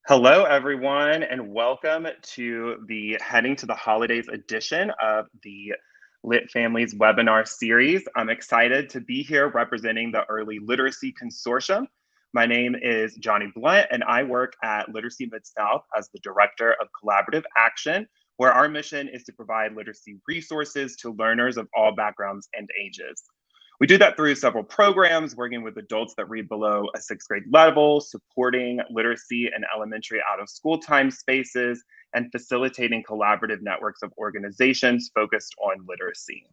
Hello, everyone, and welcome to the Heading to the Holidays edition of the Lit Families webinar series. I'm excited to be here representing the Early Literacy Consortium. My name is Johnny Blunt, and I work at Literacy Mid-South as the Director of Collaborative Action, where our mission is to provide literacy resources to learners of all backgrounds and ages. We do that through several programs, working with adults that read below a sixth grade level, supporting literacy in elementary out of school time spaces, and facilitating collaborative networks of organizations focused on literacy.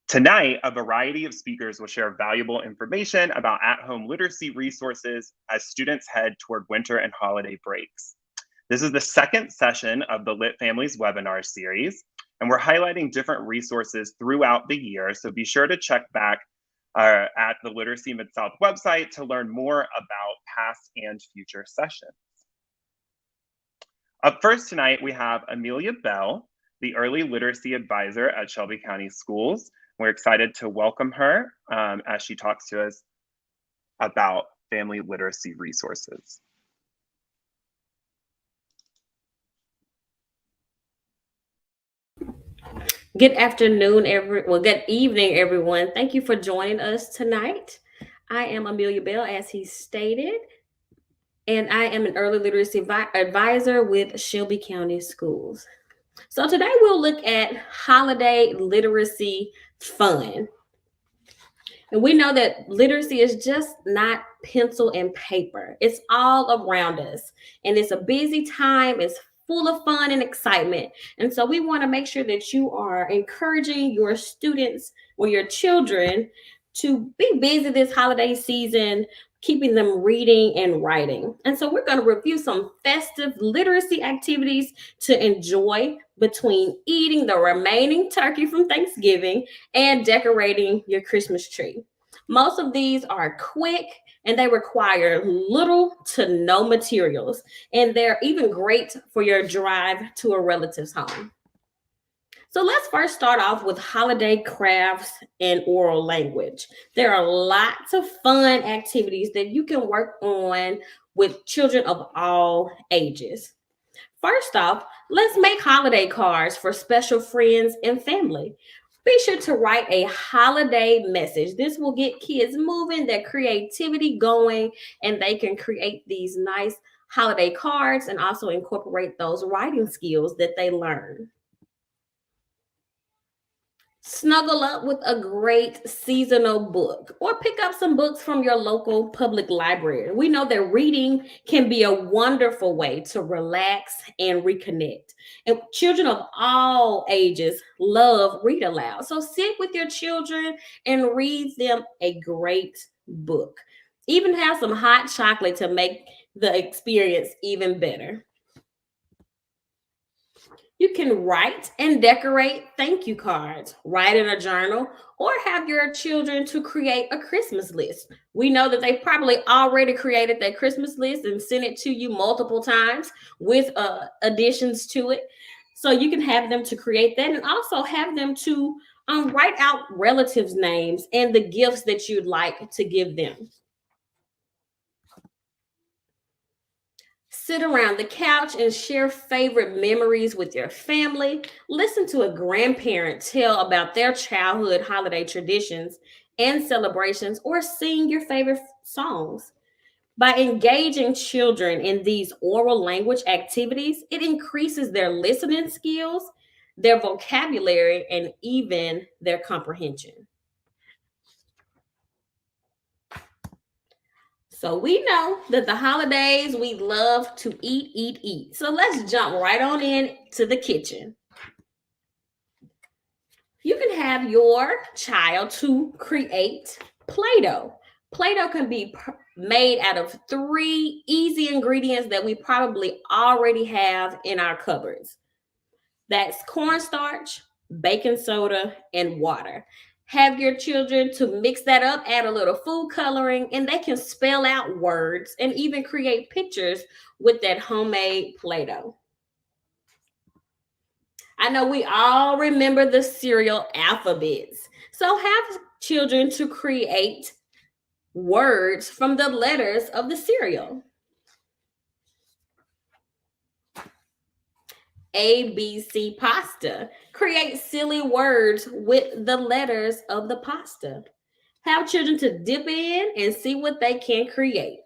Tonight, a variety of speakers will share valuable information about at-home literacy resources as students head toward winter and holiday breaks. This is the second session of the Lit Families webinar series, and we're highlighting different resources throughout the year, so be sure to check back at the Literacy Mid-South website to learn more about past and future sessions. Up first tonight, we have Amelia Bell, the Early Literacy Advisor at Shelby County Schools. We're excited to welcome her as she talks to us about family literacy resources. Good afternoon, good evening, everyone. Thank you for joining us tonight. I am Amelia Bell, as he stated, and I am an early literacy advisor with Shelby County Schools. So today we'll look at holiday literacy fun. And we know that literacy is just not pencil and paper. It's all around us. And it's a busy time. It's full of fun and excitement. And so we want to make sure that you are encouraging your students or your children to be busy this holiday season, keeping them reading and writing. And so we're going to review some festive literacy activities to enjoy between eating the remaining turkey from Thanksgiving and decorating your Christmas tree. Most of these are quick and they require little to no materials, and they're even great for your drive to a relative's home. So let's first start off with holiday crafts and oral language. There are lots of fun activities that you can work on with children of all ages. First off, let's make holiday cards for special friends and family. Be sure to write a holiday message. This will get kids moving, their creativity going, and they can create these nice holiday cards and also incorporate those writing skills that they learn. Snuggle up with a great seasonal book or pick up some books from your local public library. We know that reading can be a wonderful way to relax and reconnect. And children of all ages love read aloud. So sit with your children and read them a great book. Even have some hot chocolate to make the experience even better. You can write and decorate thank you cards, write in a journal, or have your children to create a Christmas list. We know that they probably already created that Christmas list and sent it to you multiple times with additions to it. So you can have them to create that and also have them to write out relatives' names and the gifts that you'd like to give them. Sit around the couch and share favorite memories with your family. Listen to a grandparent tell about their childhood holiday traditions and celebrations, or sing your favorite songs. By engaging children in these oral language activities, it increases their listening skills, their vocabulary, and even their comprehension. So we know that the holidays we love to eat, eat, eat. So let's jump right on in to the kitchen. You can have your child to create Play-Doh. Play-Doh can be made out of 3 easy ingredients that we probably already have in our cupboards. That's cornstarch, baking soda, and water. Have your children to mix that up, add a little food coloring, and they can spell out words and even create pictures with that homemade Play-Doh. I know we all remember the cereal alphabets. So have children to create words from the letters of the cereal. ABC pasta. Create silly words with the letters of the pasta. Have children to dip it in and see what they can create.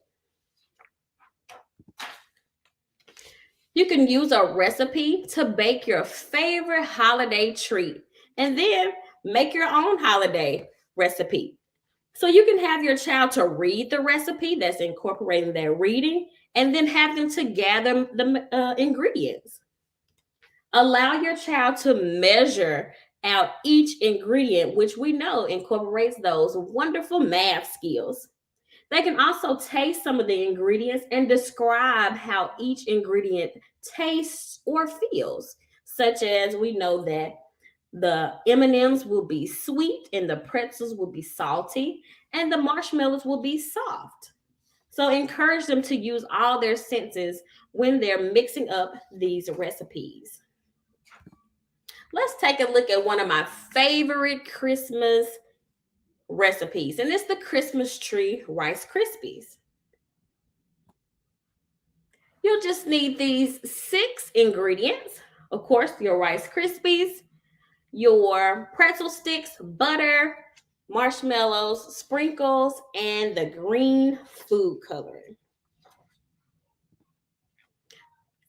You can use a recipe to bake your favorite holiday treat and then make your own holiday recipe. So you can have your child to read the recipe that's incorporating their reading and then have them to gather the ingredients. Allow your child to measure out each ingredient, which we know incorporates those wonderful math skills. They can also taste some of the ingredients and describe how each ingredient tastes or feels, such as we know that the M&Ms will be sweet and the pretzels will be salty and the marshmallows will be soft. So encourage them to use all their senses when they're mixing up these recipes. Let's take a look at one of my favorite Christmas recipes, and it's the Christmas tree Rice Krispies. You'll just need these 6 ingredients. Of course, your Rice Krispies, your pretzel sticks, butter, marshmallows, sprinkles, and the green food coloring.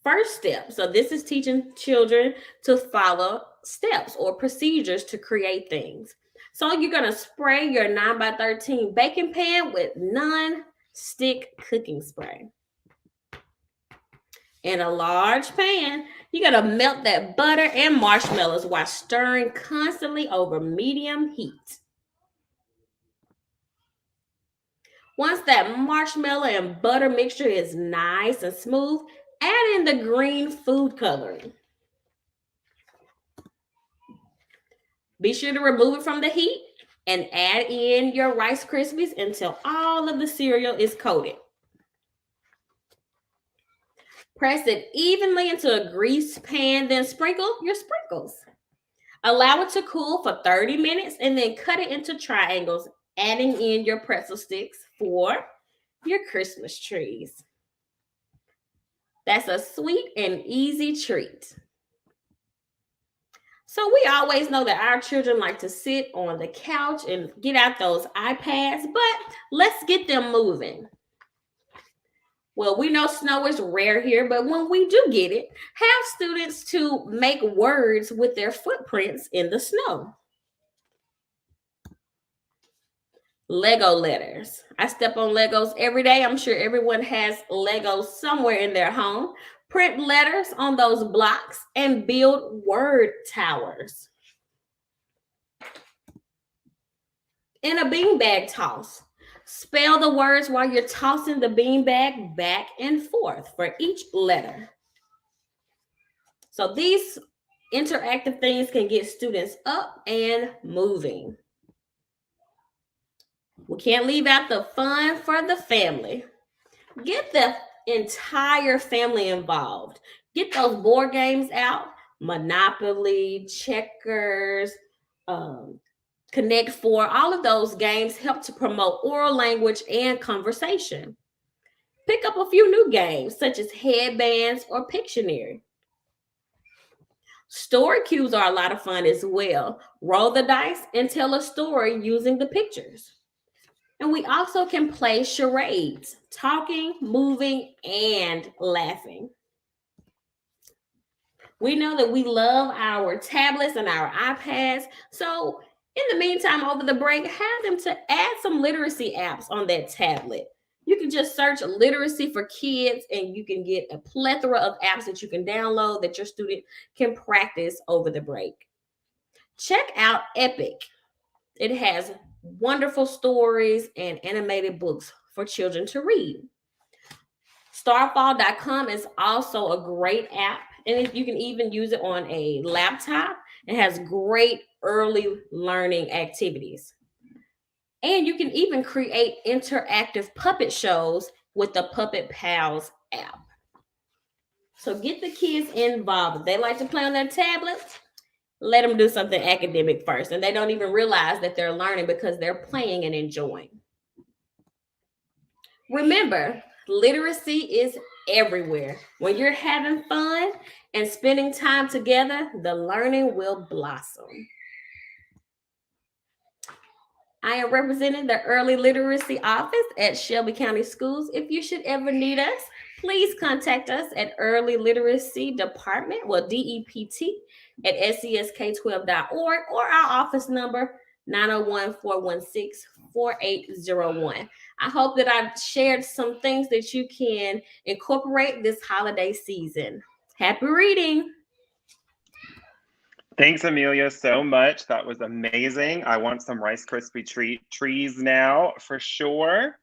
First step. So this is teaching children to follow steps or procedures to create things. So you're going to spray your 9x13 baking pan with non-stick cooking spray. In a large pan, you're going to melt that butter and marshmallows while stirring constantly over medium heat. Once that marshmallow and butter mixture is nice and smooth, add in the green food coloring. Be sure to remove it from the heat and add in your Rice Krispies until all of the cereal is coated. Press it evenly into a greased pan, then sprinkle your sprinkles. Allow it to cool for 30 minutes and then cut it into triangles, adding in your pretzel sticks for your Christmas trees. That's a sweet and easy treat. So we always know that our children like to sit on the couch and get out those iPads, but let's get them moving. Well, we know snow is rare here, but when we do get it, have students to make words with their footprints in the snow. Lego letters. I step on Legos every day. I'm sure everyone has Legos somewhere in their home. Print letters on those blocks and build word towers. In a beanbag toss, spell the words while you're tossing the beanbag back and forth for each letter. So these interactive things can get students up and moving. We can't leave out the fun for the family. Get the entire family involved. Get those board games out. Monopoly, checkers, Connect Four, all of those games help to promote oral language and conversation. Pick up a few new games such as headbands or Pictionary. Story cues are a lot of fun as well. Roll the dice and tell a story using the pictures. And we also can play charades, talking, moving, and laughing. We know that we love our tablets and our iPads. So in the meantime, over the break, have them to add some literacy apps on that tablet. You can just search literacy for kids and you can get a plethora of apps that you can download that your student can practice over the break. Check out Epic. It has wonderful stories and animated books for children to read. Starfall.com is also a great app, and you can even use it on a laptop. It has great early learning activities. And you can even create interactive puppet shows with the Puppet Pals app. So get the kids involved. If they like to play on their tablets, let them do something academic first. And they don't even realize that they're learning because they're playing and enjoying. Remember, literacy is everywhere. When you're having fun and spending time together, the learning will blossom. I am representing the Early Literacy Office at Shelby County Schools. If you should ever need us, please contact us at Early Literacy Department, well, DEPT, at SCSK12.org, or our office number 901-416-4801. I hope that I've shared some things that you can incorporate this holiday season. Happy reading. Thanks, Amelia, so much. That was amazing. I want some Rice Krispie trees now for sure.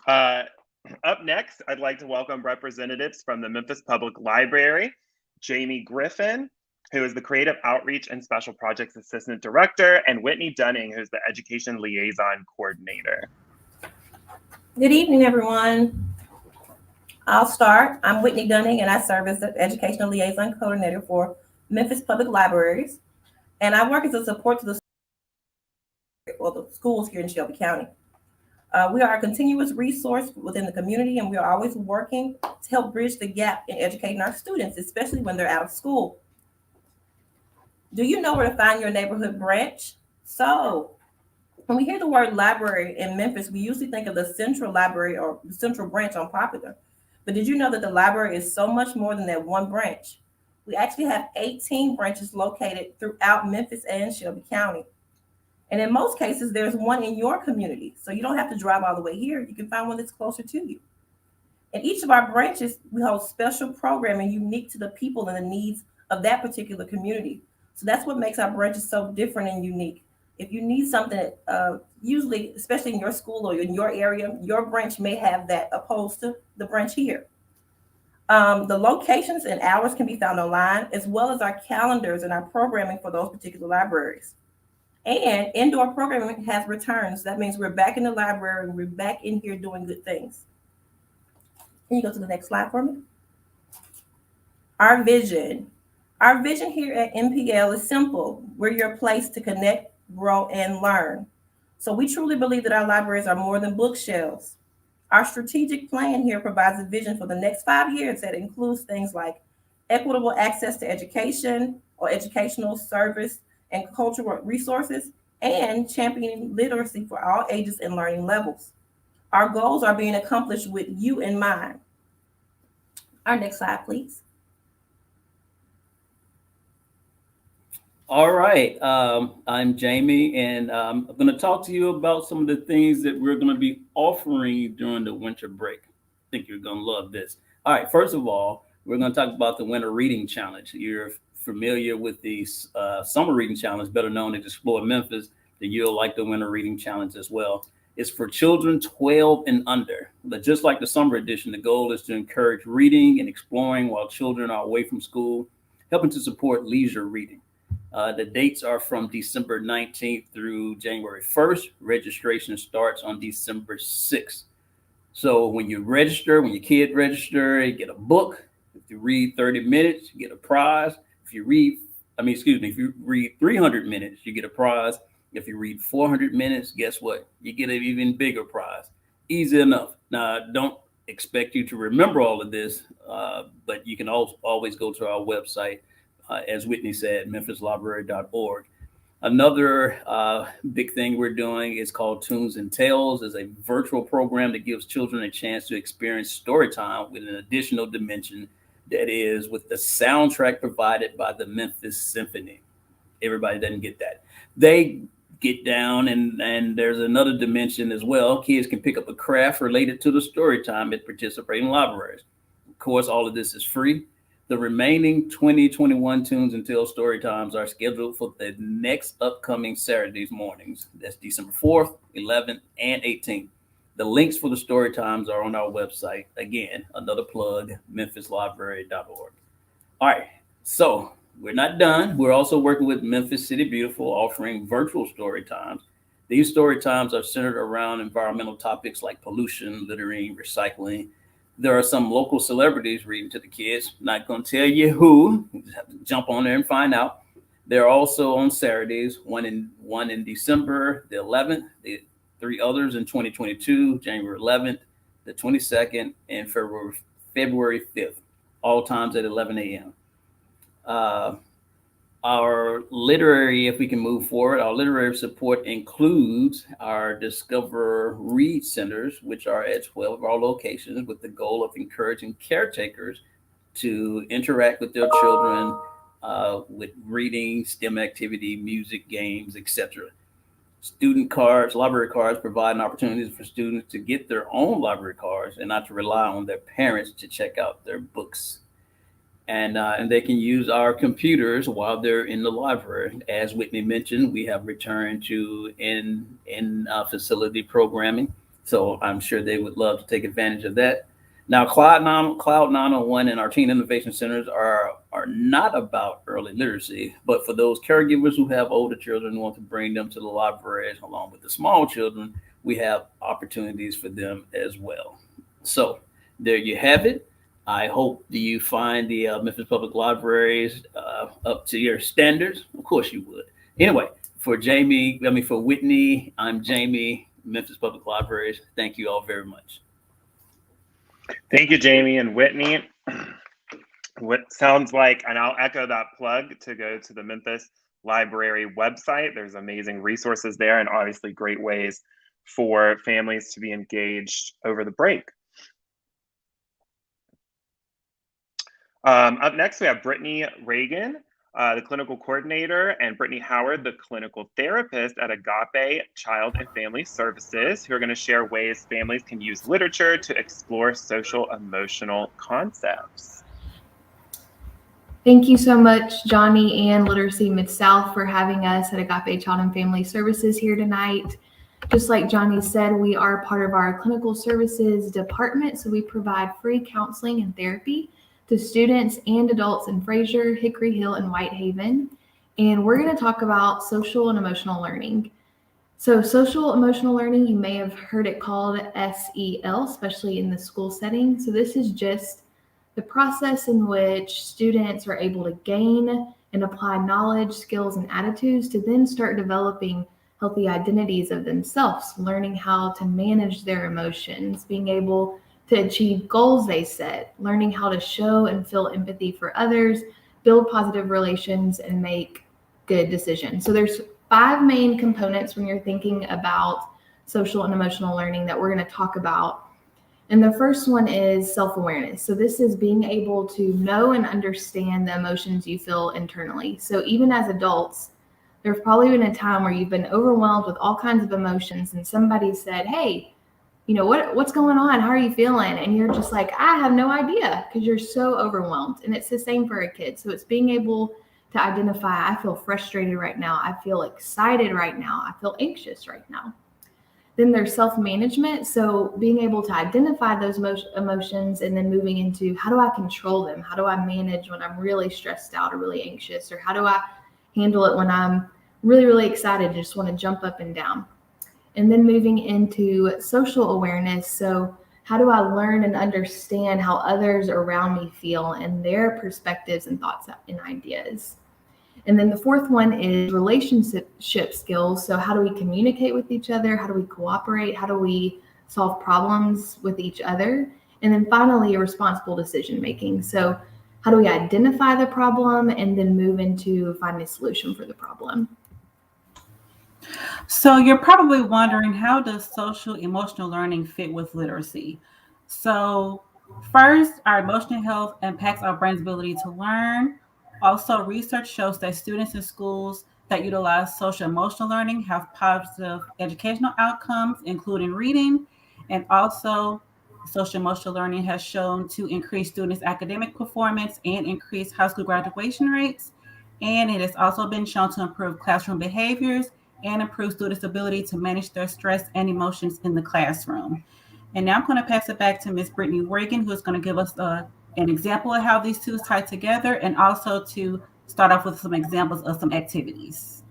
Up next, I'd like to welcome representatives from the Memphis Public Library, Jamie Griffin, who is the Creative Outreach and Special Projects Assistant Director, and Whitney Dunning, who's the Education Liaison Coordinator. Good evening, everyone. I'll start. I'm Whitney Dunning, and I serve as the Educational Liaison Coordinator for Memphis Public Libraries, and I work as a support to the schools here in Shelby County. We are a continuous resource within the community, and we are always working to help bridge the gap in educating our students, especially when they're out of school. Do you know where to find your neighborhood branch? So, when we hear the word library in Memphis, we usually think of the central library or the central branch on Popular. But did you know that the library is so much more than that one branch? We actually have 18 branches located throughout Memphis and Shelby County. And in most cases, there's one in your community. So you don't have to drive all the way here. You can find one that's closer to you. In each of our branches, we hold special programming unique to the people and the needs of that particular community. So that's what makes our branches so different and unique. If you need something, usually, especially in your school or in your area, your branch may have that opposed to the branch here. The locations and hours can be found online, as well as our calendars and our programming for those particular libraries. And indoor programming has returns. That means we're back in the library and we're back in here doing good things. Can you go to the next slide for me? Our vision. Our vision here at MPL is simple. We're your place to connect, grow, and learn. So we truly believe that our libraries are more than bookshelves. Our strategic plan here provides a vision for the next 5 years that includes things like equitable access to education or educational service and cultural resources, and championing literacy for all ages and learning levels. Our goals are being accomplished with you in mind. Our next slide, please. All right, I'm Jamie, and I'm going to talk to you about some of the things that we're going to be offering during the winter break. I think you're going to love this. All right, first of all, we're going to talk about the Winter Reading Challenge. You're familiar with the Summer Reading Challenge, better known as Explore Memphis, then you'll like the Winter Reading Challenge as well. It's for children 12 and under. But just like the summer edition, the goal is to encourage reading and exploring while children are away from school, helping to support leisure reading. The dates are from December 19th through January 1st. Registration starts on December 6th. So when you register, when your kid register, you get a book. If you read 30 minutes, you get a prize. If you read 300 minutes, you get a prize. If you read 400 minutes, guess what? You get an even bigger prize. Easy enough. Now, I don't expect you to remember all of this, but you can always go to our website, as Whitney said, memphislibrary.org. Another big thing we're doing is called Tunes and Tales. It's a virtual program that gives children a chance to experience story time with an additional dimension that is with the soundtrack provided by the Memphis Symphony. Everybody doesn't get that. They get down and there's another dimension as well. Kids can pick up a craft related to the story time at participating libraries. Of course, all of this is free. The remaining 2021 Tunes and Tales story times are scheduled for the next upcoming Saturdays mornings. That's December 4th, 11th, and 18th. The links for the story times are on our website. Again, another plug, memphislibrary.org. All right, so we're not done. We're also working with Memphis City Beautiful, offering virtual story times. These story times are centered around environmental topics like pollution, littering, recycling. There are some local celebrities reading to the kids. Not going to tell you who. You just have to jump on there and find out. They're also on Saturdays, one in December, the 11th, the 3 others in 2022, January 11th, the 22nd, and February February 5th, all times at 11 a.m. Our literary, if we can move forward, our literary support includes our Discover Read Centers, which are at 12 of our locations, with the goal of encouraging caretakers to interact with their children with reading, STEM activity, music, games, etc. Student cards, library cards provide opportunities for students to get their own library cards and not to rely on their parents to check out their books. And they can use our computers while they're in the library. As Whitney mentioned, we have returned to in facility programming, so I'm sure they would love to take advantage of that. Now, Cloud 901 and our Teen Innovation Centers are not about early literacy, but for those caregivers who have older children and want to bring them to the libraries along with the small children, we have opportunities for them as well. So there you have it. I hope you find the Memphis Public Libraries up to your standards. Of course you would. Anyway, for Whitney, I'm Jamie, Memphis Public Libraries. Thank you all very much. Thank you, Jamie and Whitney. What sounds like, and I'll echo that plug to go to the Memphis Library website. There's amazing resources there and obviously great ways for families to be engaged over the break. Up next, we have Brittany Reagan, the clinical coordinator, and Brittany Howard, the clinical therapist at Agape Child and Family Services, who are going to share ways families can use literature to explore social emotional concepts. Thank you so much, Johnny and Literacy Mid-South, for having us at Agape Child and Family Services here tonight. Just like Johnny said, we are part of our clinical services department, so we provide free counseling and therapy to students and adults in Fraser, Hickory Hill, and Whitehaven. And we're going to talk about social and emotional learning. So social emotional learning, you may have heard it called SEL, especially in the school setting. So this is just the process in which students are able to gain and apply knowledge, skills, and attitudes to then start developing healthy identities of themselves, learning how to manage their emotions, being able to achieve goals they set, learning how to show and feel empathy for others, build positive relations, and make good decisions. So there's 5 main components when you're thinking about social and emotional learning that we're going to talk about. And the first one is self-awareness. So this is being able to know and understand the emotions you feel internally. So even as adults, there's probably been a time where you've been overwhelmed with all kinds of emotions and somebody said, hey, you know, what's going on? How are you feeling? And you're just like, I have no idea, because you're so overwhelmed. And it's the same for a kid. So it's being able to identify, I feel frustrated right now. I feel excited right now. I feel anxious right now. Then there's self-management. So being able to identify those emotions and then moving into, how do I control them? How do I manage when I'm really stressed out or really anxious? Or how do I handle it when I'm really, really excited, just want to jump up and down? And then moving into social awareness. So how do I learn and understand how others around me feel and their perspectives and thoughts and ideas? And then the fourth one is relationship skills. So how do we communicate with each other? How do we cooperate? How do we solve problems with each other? And then finally, responsible decision making. So how do we identify the problem and then move into finding a solution for the problem? So you're probably wondering, how does social emotional learning fit with literacy? So first, our emotional health impacts our brain's ability to learn. Also, research shows that students in schools that utilize social emotional learning have positive educational outcomes, including reading. And also, social emotional learning has shown to increase students' academic performance and increase high school graduation rates. And it has also been shown to improve classroom behaviors and improve students' ability to manage their stress and emotions in the classroom. And now I'm going to pass it back to Ms. Brittany Reagan, who is going to give us an example of how these two tie together, and also to start off with some examples of some activities.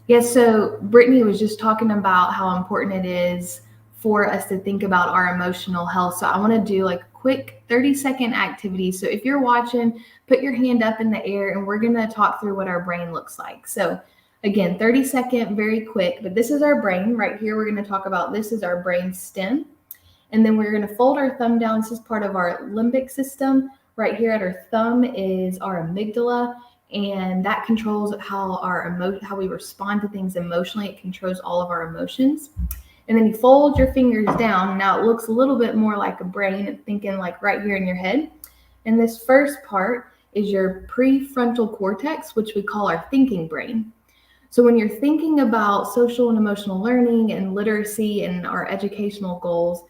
Yes, so Brittany was just talking about how important it is for us to think about our emotional health. So I want to do like a quick 30-second activity. So if you're watching, put your hand up in the air and we're going to talk through what our brain looks like. So again, 30-second, very quick, but this is our brain right here. We're going to talk about, this is our brain stem. And then we're going to fold our thumb down. This is part of our limbic system. Right here at our thumb is our amygdala, and that controls how we respond to things emotionally. It controls all of our emotions. And then you fold your fingers down. Now it looks a little bit more like a brain, thinking like right here in your head. And this first part is your prefrontal cortex, which we call our thinking brain. So when you're thinking about social and emotional learning and literacy and our educational goals,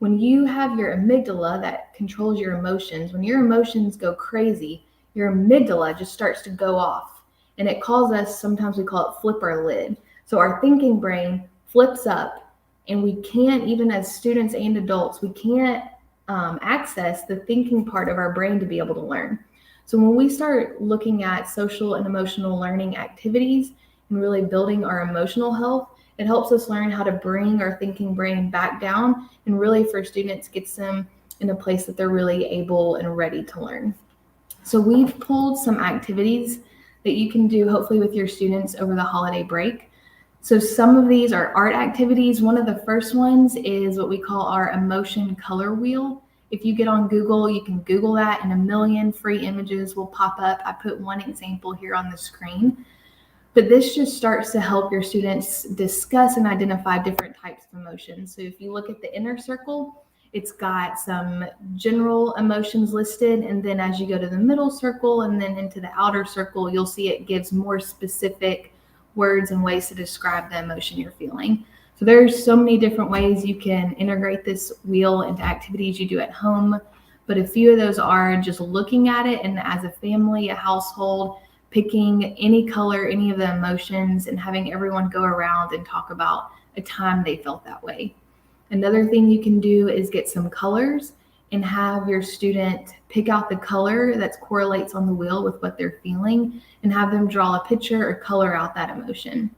when you have your amygdala that controls your emotions, when your emotions go crazy, your amygdala just starts to go off. And it calls us, sometimes we call it flip our lid. So our thinking brain flips up, and we can't, even as students and adults, we can't access the thinking part of our brain to be able to learn. So when we start looking at social and emotional learning activities and really building our emotional health, it helps us learn how to bring our thinking brain back down, and really for students gets them in a place that they're really able and ready to learn. So we've pulled some activities that you can do hopefully with your students over the holiday break. So some of these are art activities. One of the first ones is what we call our emotion color wheel. If you get on Google, you can Google that and a million free images will pop up. I put one example here on the screen. But this just starts to help your students discuss and identify different types of emotions. So if you look at the inner circle, it's got some general emotions listed. And then as you go to the middle circle and then into the outer circle, you'll see it gives more specific words and ways to describe the emotion you're feeling. So there's so many different ways you can integrate this wheel into activities you do at home. But a few of those are just looking at it and as a family, a household, picking any color, any of the emotions, and having everyone go around and talk about a time they felt that way. Another thing you can do is get some colors and have your student pick out the color that correlates on the wheel with what they're feeling and have them draw a picture or color out that emotion.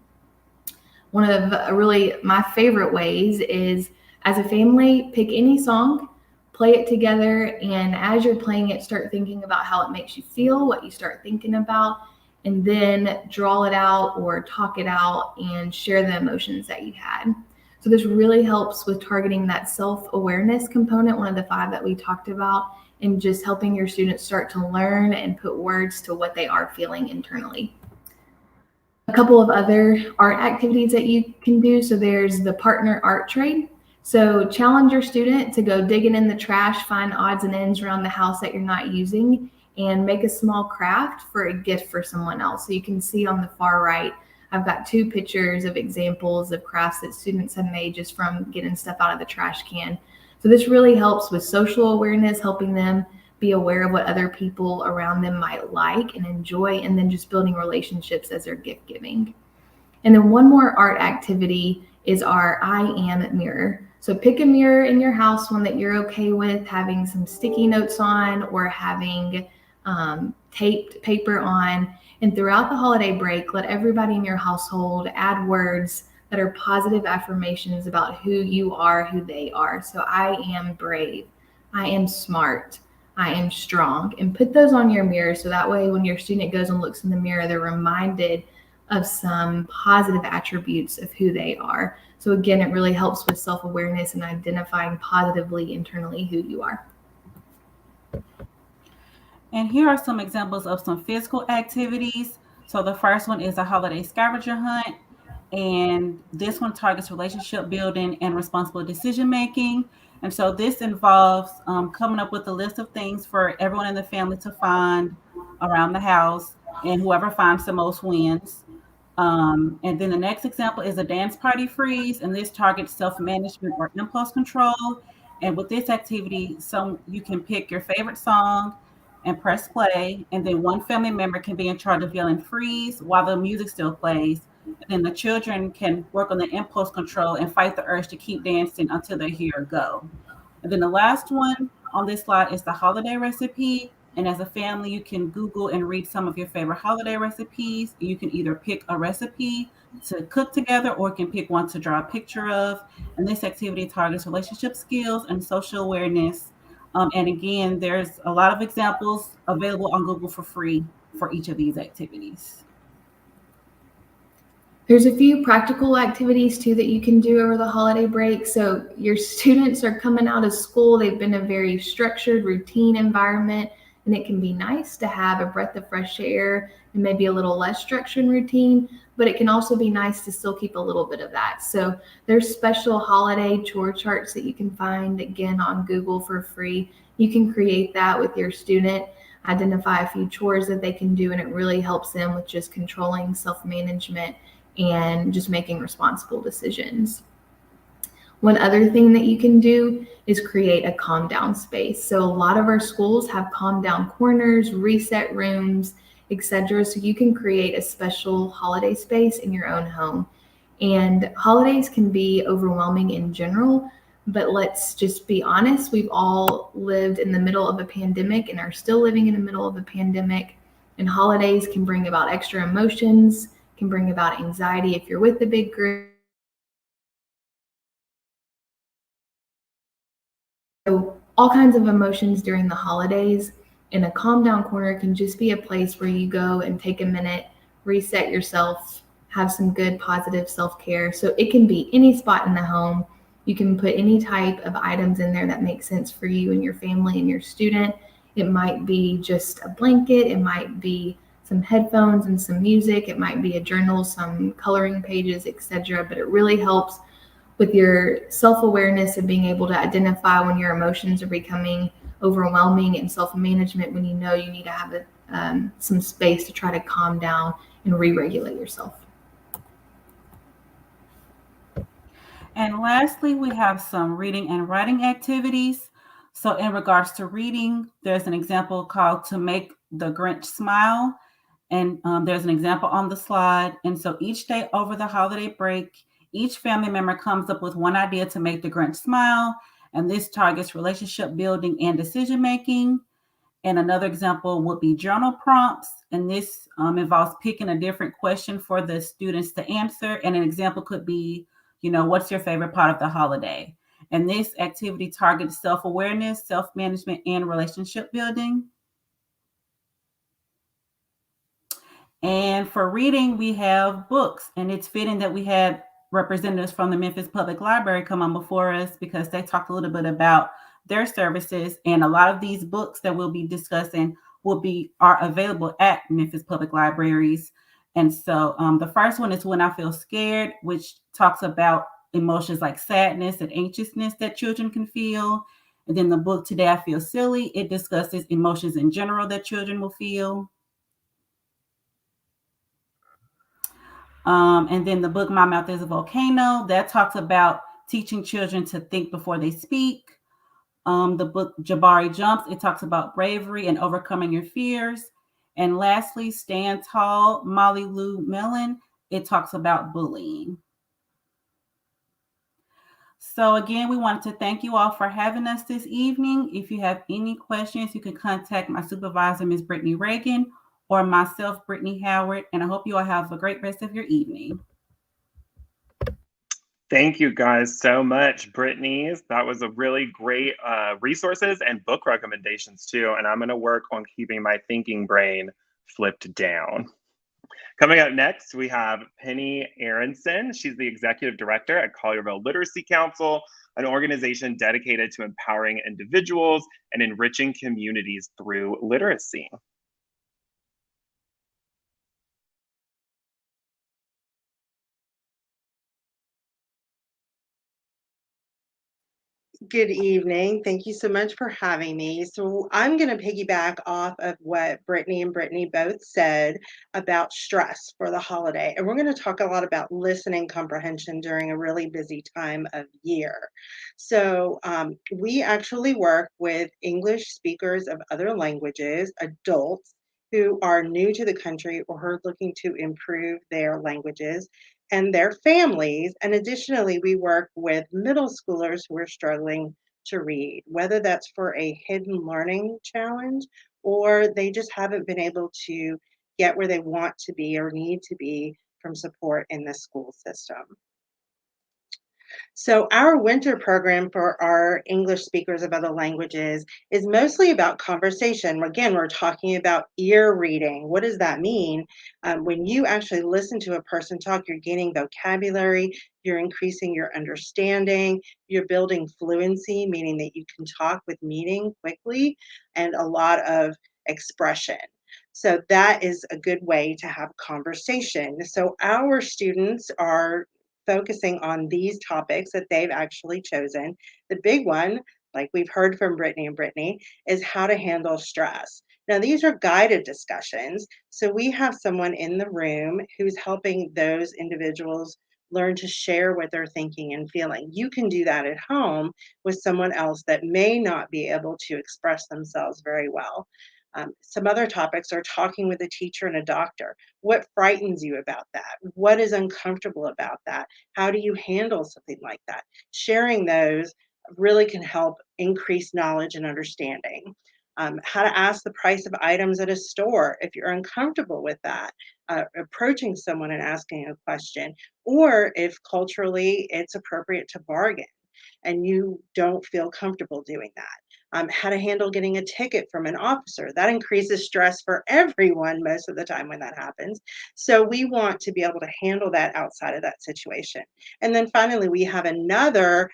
One of really my favorite ways is, as a family, pick any song, play it together, and as you're playing it, start thinking about how it makes you feel, what you start thinking about, and then draw it out or talk it out and share the emotions that you had. So this really helps with targeting that self-awareness component, one of the 5 that we talked about, and just helping your students start to learn and put words to what they are feeling internally. A couple of other art activities that you can do. So there's the partner art trade. So challenge your student to go digging in the trash, find odds and ends around the house that you're not using, and make a small craft for a gift for someone else. So you can see on the far right, I've got 2 pictures of examples of crafts that students have made just from getting stuff out of the trash can. So this really helps with social awareness, helping them be aware of what other people around them might like and enjoy, and then just building relationships as they're gift giving. And then one more art activity is our I am mirror. So pick a mirror in your house, one that you're okay with having some sticky notes on or having taped paper on. And throughout the holiday break, let everybody in your household add words that are positive affirmations about who you are, who they are. So I am brave, I am smart, I am strong, and put those on your mirror. So that way, when your student goes and looks in the mirror, they're reminded of some positive attributes of who they are. So again, it really helps with self-awareness and identifying positively internally who you are. And here are some examples of some physical activities. So the first one is a holiday scavenger hunt. And this one targets relationship building and responsible decision making. And so this involves coming up with a list of things for everyone in the family to find around the house, and whoever finds the most wins. And then the next example is a dance party freeze, and this targets self-management or impulse control. And with this activity, you can pick your favorite song and press play, and then one family member can be in charge of yelling freeze while the music still plays. And then the children can work on the impulse control and fight the urge to keep dancing until they hear go. And then the last one on this slide is the holiday recipe. And as a family, you can Google and read some of your favorite holiday recipes. You can either pick a recipe to cook together, or you can pick one to draw a picture of. And this activity targets relationship skills and social awareness. And again, there's a lot of examples available on Google for free for each of these activities. There's a few practical activities too that you can do over the holiday break. So your students are coming out of school. They've been in a very structured, routine environment, and it can be nice to have a breath of fresh air and maybe a little less structure and routine, but it can also be nice to still keep a little bit of that. So there's special holiday chore charts that you can find, again, on Google for free. You can create that with your student, identify a few chores that they can do, and it really helps them with just controlling self-management and just making responsible decisions. One other thing that you can do is create a calm down space. So a lot of our schools have calm down corners, reset rooms, etc. So you can create a special holiday space in your own home. And holidays can be overwhelming in general, but let's just be honest. We've all lived in the middle of a pandemic and are still living in the middle of a pandemic. And holidays can bring about extra emotions, can bring about anxiety if you're with a big group. So all kinds of emotions during the holidays, and a calm down corner can just be a place where you go and take a minute, reset yourself, have some good positive self-care. So it can be any spot in the home. You can put any type of items in there that make sense for you and your family and your student. It might be just a blanket, it might be some headphones and some music, it might be a journal, some coloring pages, etc. But it really helps with your self-awareness and being able to identify when your emotions are becoming overwhelming, and self-management when you know you need to have some space to try to calm down and re-regulate yourself. And lastly, we have some reading and writing activities. So in regards to reading, there's an example called To Make the Grinch Smile. And there's an example on the slide. And so each day over the holiday break, each family member comes up with one idea to make the Grinch smile. And this targets relationship building and decision making. And another example would be journal prompts. And this involves picking a different question for the students to answer. And an example could be, what's your favorite part of the holiday? And this activity targets self-awareness, self-management, and relationship building. And for reading, we have books, and it's fitting that we had representatives from the Memphis Public Library come on before us, because they talked a little bit about their services, and a lot of these books that we'll be discussing are available at Memphis Public Libraries. And so the first one is When I Feel Scared, which talks about emotions like sadness and anxiousness that children can feel. And then the book Today I Feel Silly, it discusses emotions in general that children will feel. And then the book My Mouth is a Volcano, that talks about teaching children to think before they speak. The book Jabari Jumps, it talks about bravery and overcoming your fears. And lastly, Stand Tall, Molly Lou Mellon, it talks about bullying. So again, we wanted to thank you all for having us this evening. If you have any questions, you can contact my supervisor, Ms. Brittany Reagan, or myself, Brittany Howard. And I hope you all have a great rest of your evening. Thank you guys so much, Brittany. That was a really great resources and book recommendations too. And I'm going to work on keeping my thinking brain flipped down. Coming up next, we have Penny Aronson. She's the executive director at Collierville Literacy Council, an organization dedicated to empowering individuals and enriching communities through literacy. Good evening. Thank you so much for having me. So I'm going to piggyback off of what Brittany and Brittany both said about stress for the holiday. And we're going to talk a lot about listening comprehension during a really busy time of year. So we actually work with English speakers of other languages, adults who are new to the country or who are looking to improve their languages, and their families. And additionally, we work with middle schoolers who are struggling to read, whether that's for a hidden learning challenge or they just haven't been able to get where they want to be or need to be from support in the school system. So, our winter program for our English speakers of other languages is mostly about conversation. Again, we're talking about ear reading. What does that mean? When you actually listen to a person talk, you're gaining vocabulary, you're increasing your understanding, you're building fluency, meaning that you can talk with meaning quickly, and a lot of expression. So, that is a good way to have conversation. So, our students are focusing on these topics that they've actually chosen. The big one, like we've heard from Brittany, is how to handle stress. Now, these are guided discussions. So we have someone in the room who's helping those individuals learn to share what they're thinking and feeling. You can do that at home with someone else that may not be able to express themselves very well. Some other topics are talking with a teacher and a doctor. What frightens you about that? What is uncomfortable about that? How do you handle something like that? Sharing those really can help increase knowledge and understanding. How to ask the price of items at a store if you're uncomfortable with that, approaching someone and asking a question, or if culturally it's appropriate to bargain and you don't feel comfortable doing that. How to handle getting a ticket from an officer. That increases stress for everyone most of the time when that happens. So we want to be able to handle that outside of that situation. And then finally, we have another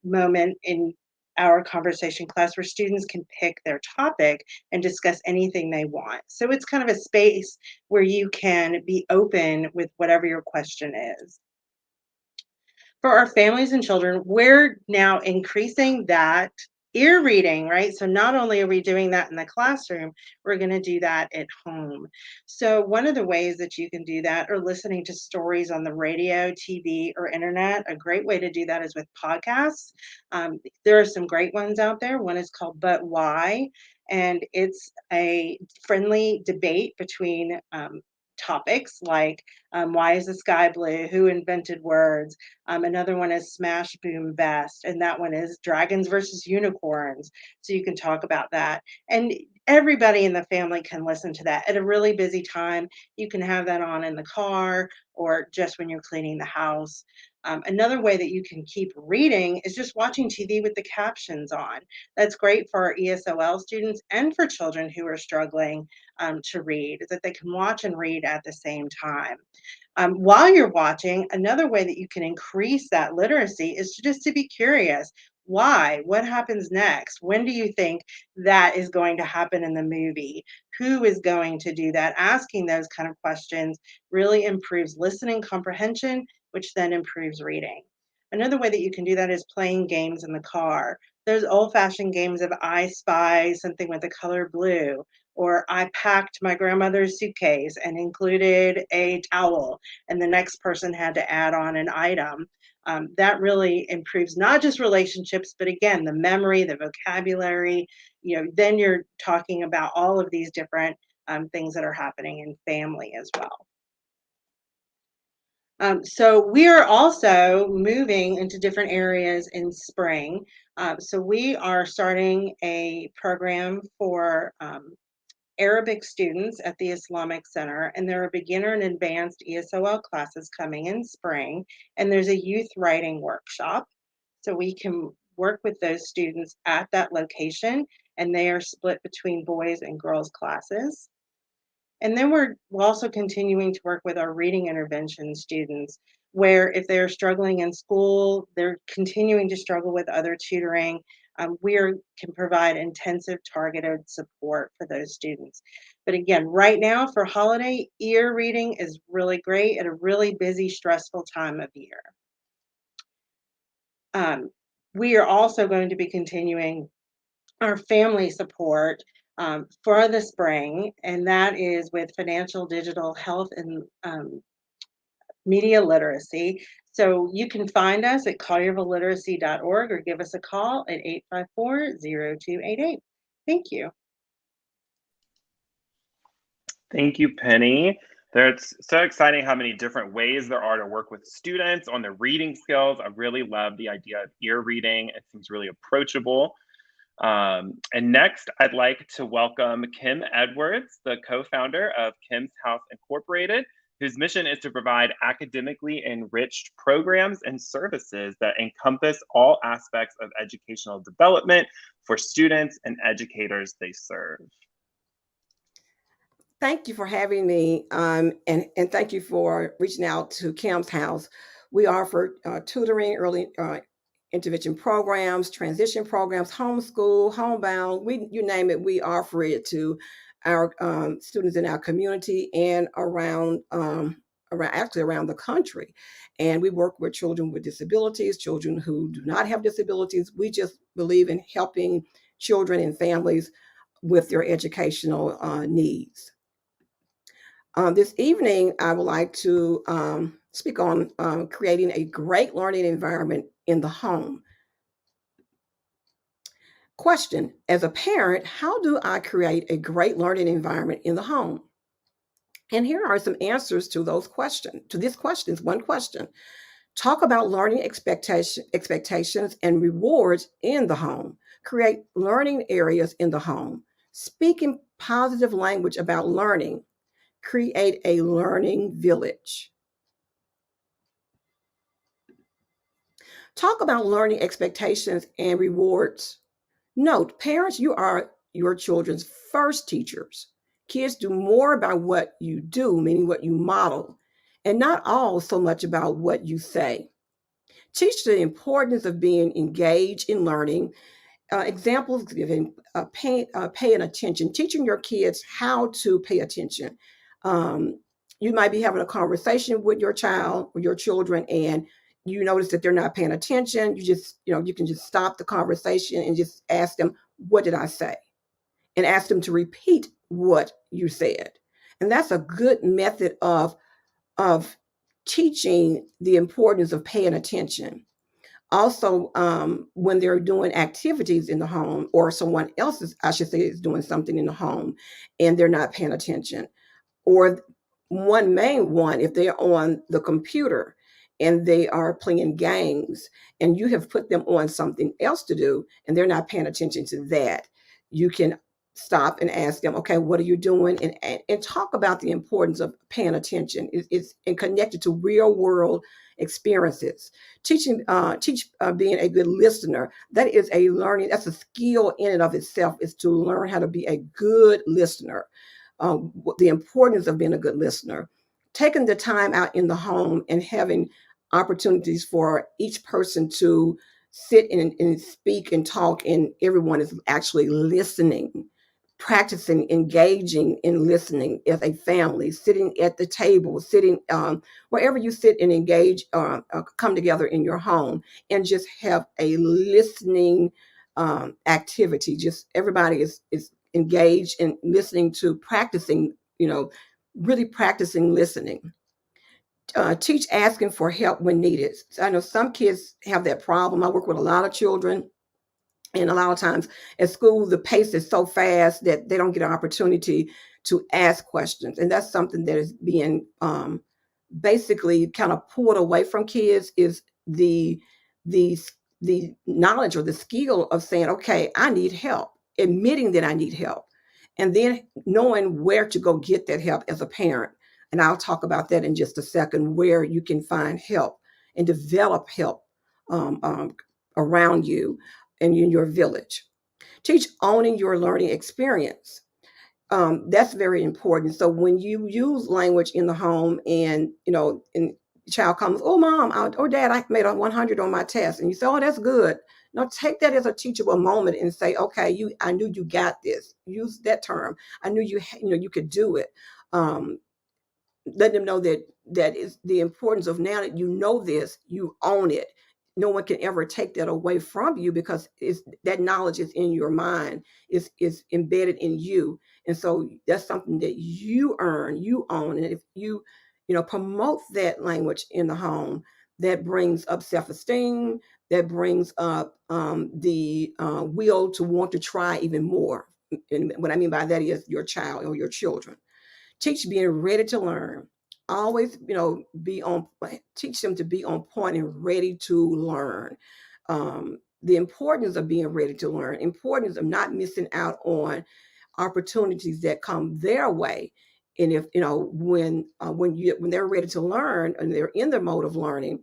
moment in our conversation class where students can pick their topic and discuss anything they want. So it's kind of a space where you can be open with whatever your question is. For our families and children, we're now increasing that ear reading, right? So not only are we doing that in the classroom, we're going to do that at home. So one of the ways that you can do that are listening to stories on the radio, TV, or internet. A great way to do that is with podcasts. There are some great ones out there. One is called But Why, and it's a friendly debate between topics like why is the sky blue? Who invented words? Another one is Smash Boom Best, and that one is Dragons versus Unicorns. So you can talk about that. And everybody in the family can listen to that at a really busy time. You can have that on in the car or just when you're cleaning the house. Another way that you can keep reading is just watching TV with the captions on. That's great for our ESOL students and for children who are struggling to read, that they can watch and read at the same time. While you're watching, another way that you can increase that literacy is just to be curious. Why? What happens next? When do you think that is going to happen in the movie? Who is going to do that? Asking those kind of questions really improves listening comprehension, which then improves reading. Another way that you can do that is playing games in the car. There's old-fashioned games of I Spy something with the color blue, or I packed my grandmother's suitcase and included a towel, and the next person had to add on an item. That really improves not just relationships, but again, the memory, the vocabulary. Then you're talking about all of these different things that are happening in family as well. So we are also moving into different areas in spring. So we are starting a program for Arabic students at the Islamic Center, and there are beginner and advanced ESOL classes coming in spring, and there's a youth writing workshop. So we can work with those students at that location, and they are split between boys and girls classes. And then we're also continuing to work with our reading intervention students, where if they're struggling in school, they're continuing to struggle with other tutoring. Can provide intensive targeted support for those students. But again, right now for holiday, ear reading is really great at a really busy, stressful time of year. We are also going to be continuing our family support for the spring, and that is with financial, digital, health, and media literacy. So you can find us at colliervilleliteracy.org or give us a call at 854-0288. Thank you. Thank you, Penny. It's so exciting how many different ways there are to work with students on their reading skills. I really love the idea of ear reading. It seems really approachable. And next, I'd like to welcome Kim Edwards, the co-founder of Kim's House Incorporated, whose mission is to provide academically enriched programs and services that encompass all aspects of educational development for students and educators they serve. Thank you for having me, and thank you for reaching out to Kim's House. We offer tutoring, early intervention programs, transition programs, homeschool, homebound, you name it, we offer it to our students in our community and around the country. And we work with children with disabilities, children who do not have disabilities. We just believe in helping children and families with their educational needs. This evening, I would like to speak on creating a great learning environment in the home. Question: as a parent, how do I create a great learning environment in the home? And here are some answers to those questions, to these questions. One question: talk about learning expectations and rewards in the home. Create learning areas in the home. Speaking positive language about learning. Create a learning village. Talk about learning expectations and rewards. Note, parents, you are your children's first teachers. Kids do more about what you do, meaning what you model, and not all so much about what you say. Teach the importance of being engaged in learning. Examples given, paying attention, teaching your kids how to pay attention. You might be having a conversation with your child or your children, and you notice that they're not paying attention. You can just stop the conversation and just ask them, what did I say? And ask them to repeat what you said. And that's a good method of teaching the importance of paying attention. Also, when they're doing activities in the home, or someone else is doing something in the home and they're not paying attention, or one main one, if they're on the computer and they are playing games and you have put them on something else to do and they're not paying attention to that, you can stop and ask them, okay, what are you doing? And talk about the importance of paying attention. It's connected to real world experiences. Teach being a good listener. That is a learning, that's a skill in and of itself, is to learn how to be a good listener. The importance of being a good listener. Taking the time out in the home and having opportunities for each person to sit and speak and talk, and everyone is actually listening. Practicing engaging in listening as a family, sitting at the table, sitting wherever you sit and engage, come together in your home and just have a listening activity. Just everybody is engaged in listening, to practicing, really practicing listening. Teach asking for help when needed. So I know some kids have that problem. I work with a lot of children. And a lot of times at school, the pace is so fast that they don't get an opportunity to ask questions. And that's something that is being basically kind of pulled away from kids, is the knowledge or the skill of saying, okay, I need help, admitting that I need help, and then knowing where to go get that help as a parent. And I'll talk about that in just a second, where you can find help and develop help around you and in your village. Teach owning your learning experience. That's very important. So when you use language in the home, and and the child comes, oh mom, or dad, I made a 100 on my test, and you say, oh, that's good. Now take that as a teachable moment and say, okay, I knew you got this. Use that term. I knew you could do it. Let them know that is the importance of, now that you know this, you own it. No one can ever take that away from you, because that knowledge is in your mind, is embedded in you. And so that's something that you earn, you own. And if you promote that language in the home, that brings up self-esteem, that brings up the will to want to try even more. And what I mean by that is your child or your children. Teach being ready to learn. Always, teach them to be on point and ready to learn. The importance of being ready to learn, importance of not missing out on opportunities that come their way, And if when they're ready to learn and they're in the mode of learning,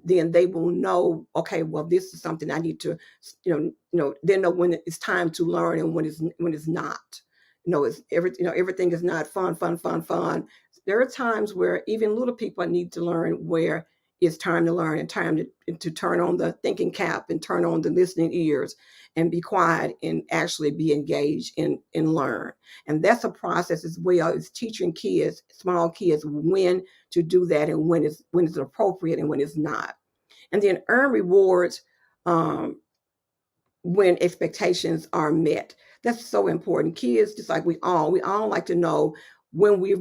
then they will know, okay, well, this is something I need to, they know when it's time to learn and when it's not. Everything is not fun. There are times where even little people need to learn where it's time to learn and time to turn on the thinking cap and turn on the listening ears and be quiet and actually be engaged and learn. And that's a process as well as teaching kids, small kids, when to do that and when it's appropriate and when it's not. And then earn rewards when expectations are met. That's so important. Kids, just like we all like to know when we've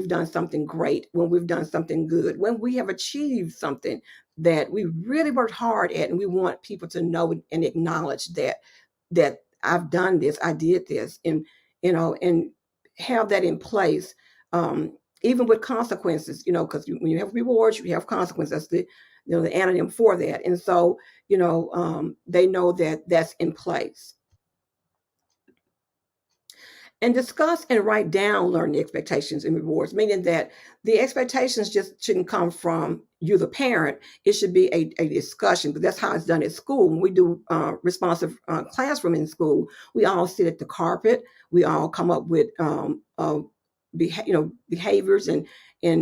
done something great, when we've done something good, when we have achieved something that we really worked hard at, and we want people to know and acknowledge that I've done this, I did this, and and have that in place. Even with consequences, because when you have rewards, you have consequences. That's the anonym for that, and so they know that that's in place. And discuss and write down learning expectations and rewards, meaning that the expectations just shouldn't come from you, the parent. It should be a discussion, because that's how it's done at school. When we do responsive classroom in school, we all sit at the carpet. We all come up with behaviors and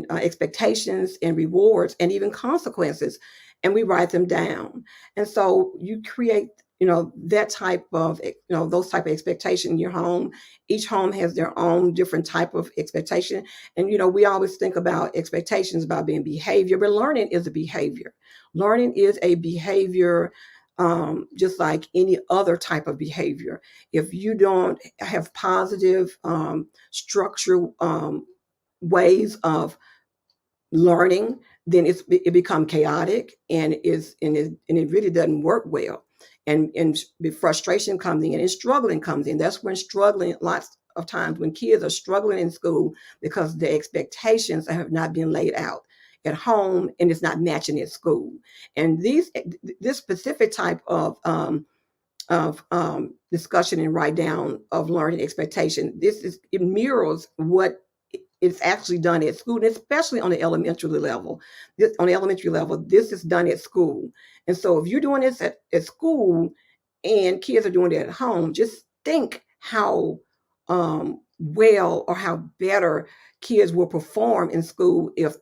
expectations and rewards and even consequences, and we write them down. And so you create that type of those type of expectation in your home. Each home has their own different type of expectation, and we always think about expectations about being behavior, but learning is a behavior. Learning is a behavior, just like any other type of behavior. If you don't have positive structure ways of learning, then it become chaotic, and it really doesn't work well. And frustration comes in and struggling comes in. That's when struggling, lots of times when kids are struggling in school, because the expectations have not been laid out at home and it's not matching at school. And this specific type of discussion and write down of learning expectation, it mirrors what it's actually done at school, and especially on the elementary level. This is done at school. And so if you're doing this at school and kids are doing it at home, just think how well or how better kids will perform in school if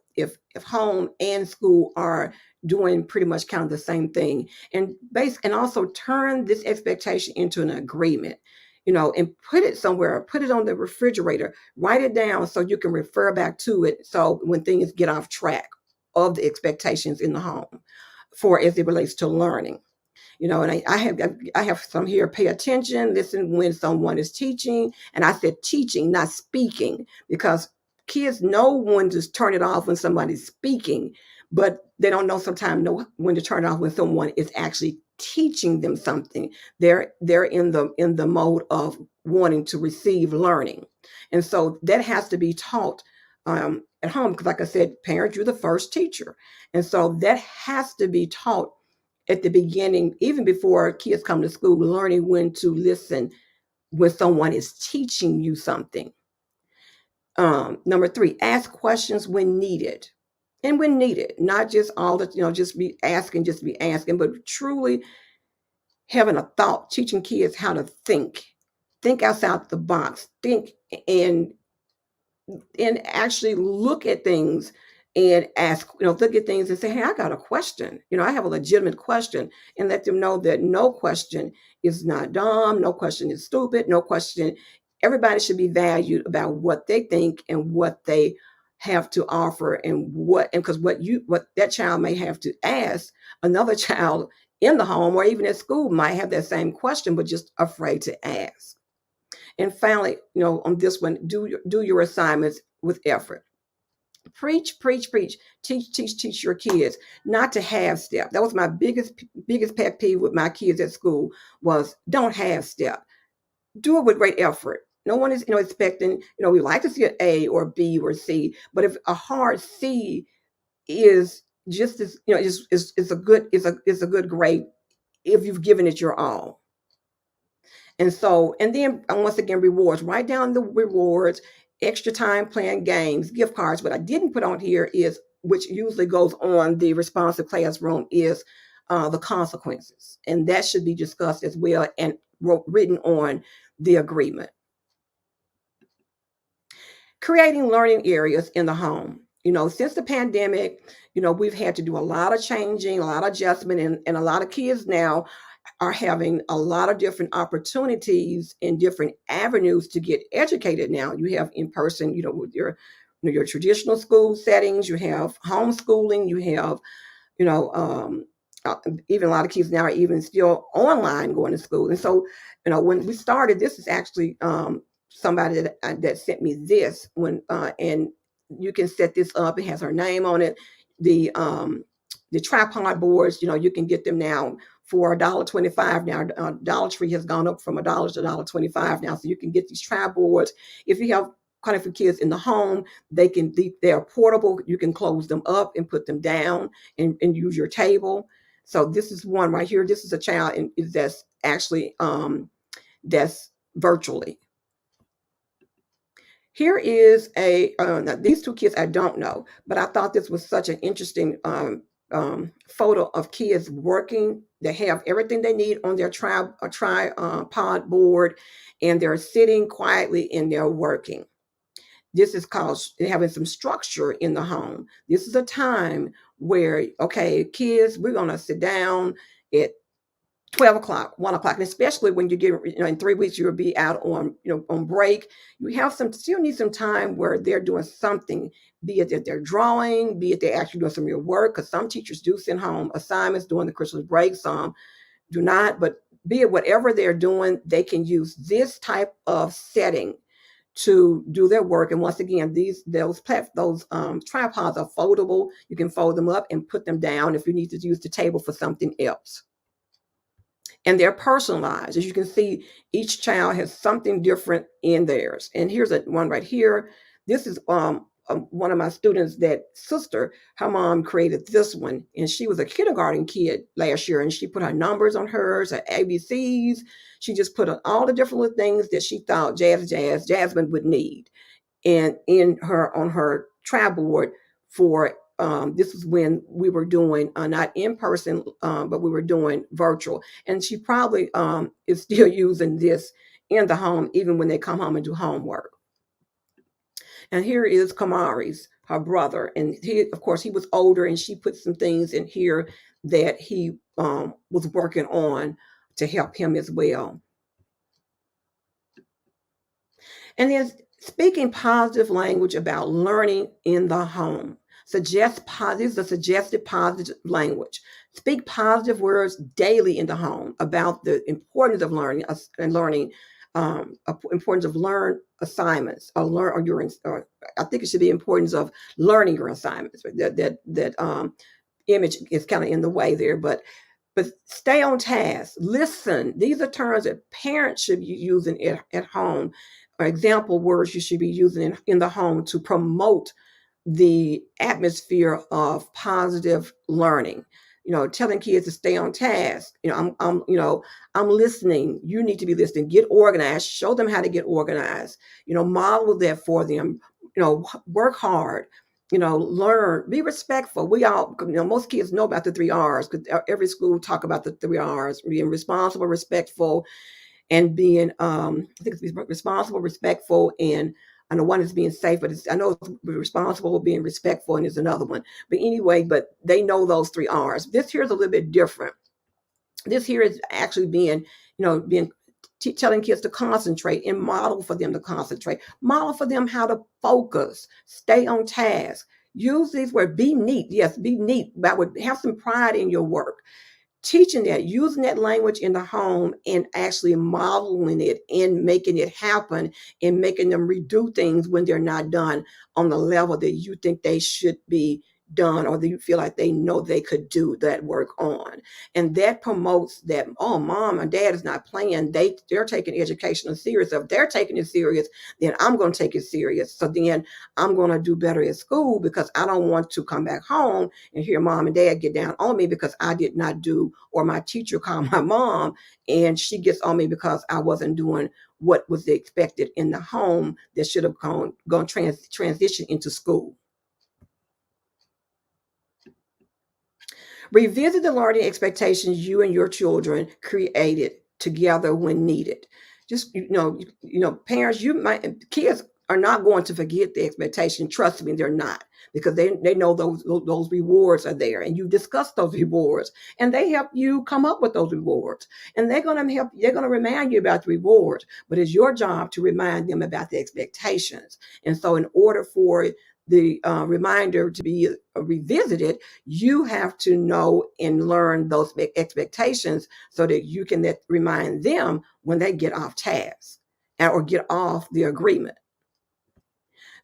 home and school are doing pretty much kind of the same thing. And also turn this expectation into an agreement. And put it somewhere, put it on the refrigerator, write it down so you can refer back to it. So when things get off track of the expectations in the home as it relates to learning, and I have some here, pay attention, listen when someone is teaching. And I said teaching, not speaking, because kids know when to turn it off when somebody's speaking, but they don't sometimes know when to turn it off when someone is actually teaching them something. They're in the mode of wanting to receive learning. And so that has to be taught at home, because like I said, parents, you're the first teacher. And so that has to be taught at the beginning, even before kids come to school, learning when to listen when someone is teaching you something. Number 3, ask questions when needed. And when needed, not just all the, just be asking, but truly having a thought, teaching kids how to think outside the box, think and actually look at things and ask, look at things and say, hey, I got a question. I have a legitimate question, and let them know that no question is not dumb. No question is stupid. No question. Everybody should be valued about what they think and what they have to offer, and because what that child may have to ask another child in the home or even at school might have that same question, but just afraid to ask. And finally, on this one, do your assignments with effort. Preach. Teach your kids not to half step. That was my biggest pet peeve with my kids at school, was don't half step. Do it with great effort. No one is, expecting, we like to see an A or B or C, but if a hard C is just as, it's a good grade if you've given it your all. And then once again, rewards. Write down the rewards extra time playing games, gift cards. What I didn't put on here is, which usually goes on the responsive classroom, is the consequences. And that should be discussed as well and written on the agreement. Creating learning areas in the home. Since the pandemic, we've had to do a lot of changing, a lot of adjustment, and a lot of kids now are having a lot of different opportunities and different avenues to get educated now. You have in person, with your traditional school settings, you have homeschooling, you have, even a lot of kids now are even still online going to school. And so, when we started, this is actually somebody that sent me this and you can set this up. It has her name on it. The tripod boards, you can get them now for $1.25 now. Dollar Tree has gone up from $1 to $1.25 now. So you can get these tripod boards. If you have kind of for kids in the home, they're portable. You can close them up and put them down and use your table. So this is one right here. This is a child that's actually that's virtually. Here is now these two kids I don't know, but I thought this was such an interesting photo of kids working. They have everything they need on their tripod board, and they're sitting quietly and they're working. This is called having some structure in the home. This is a time where, okay, kids, we're going to sit down at 12 o'clock, 1 o'clock, and especially when you get, in 3 weeks, you'll be out on break. You still need some time where they're doing something, be it that they're drawing, be it they're actually doing some of your work, because some teachers do send home assignments during the Christmas break, some do not, but be it whatever they're doing, they can use this type of setting to do their work. And once again, those tripods are foldable. You can fold them up and put them down if you need to use the table for something else. And they're personalized. As you can see, each child has something different in theirs. And here's one right here. This is one of my students, that sister, her mom created this one. And she was a kindergarten kid last year, and she put her numbers on hers, her ABCs. She just put all the different little things that she thought Jasmine would need. And on her trap board for this is when we were doing not in person, but we were doing virtual. And she probably is still using this in the home, even when they come home and do homework. And here is Kamari's, her brother. And he, of course, he was older, and she put some things in here that he was working on to help him as well. And then speaking positive language about learning in the home. Suggest positive, the suggested positive language. Speak positive words daily in the home about the importance of learning and learning, importance of learn assignments or I think it should be importance of learning your assignments. That image is kind of in the way there, but stay on task. Listen. These are terms that parents should be using at home, or example words you should be using in the home to promote the atmosphere of positive learning. Telling kids to stay on task. I'm listening. You need to be listening. Get organized. Show them how to get organized. Model that for them. Work hard. Learn. Be respectful. We all, most kids know about the 3 R's, because every school talk about the 3 R's: being responsible, respectful, and being I think it's responsible, respectful, and I know one is being safe, but I know it's responsible, being respectful, and there's another one. But anyway, but they know those 3 R's. This here is a little bit different. This here is actually telling kids to concentrate and model for them to concentrate. Model for them how to focus, stay on task. Use these words. Be neat. Yes, be neat. That would have some pride in your work. Teaching that, using that language in the home, and actually modeling it and making it happen, and making them redo things when they're not done on the level that you think they should be done, or you feel like they know they could do that work on. And that promotes that, oh, mom and dad is not playing. They're taking education serious. If they're taking it serious, then I'm going to take it serious. So then I'm going to do better at school, because I don't want to come back home and hear mom and dad get down on me because I did not do, or my teacher called my mom and she gets on me because I wasn't doing what was expected in the home that should have gone transition into school. Revisit the learning expectations you and your children created together when needed. Just, parents, kids are not going to forget the expectation. Trust me, they're not, because they know those rewards are there, and you discuss those rewards, and they help you come up with those rewards, and they're going to remind you about the rewards, but it's your job to remind them about the expectations. And so in order for the reminder to be revisited, you have to know and learn those expectations so that you can remind them when they get off task or get off the agreement.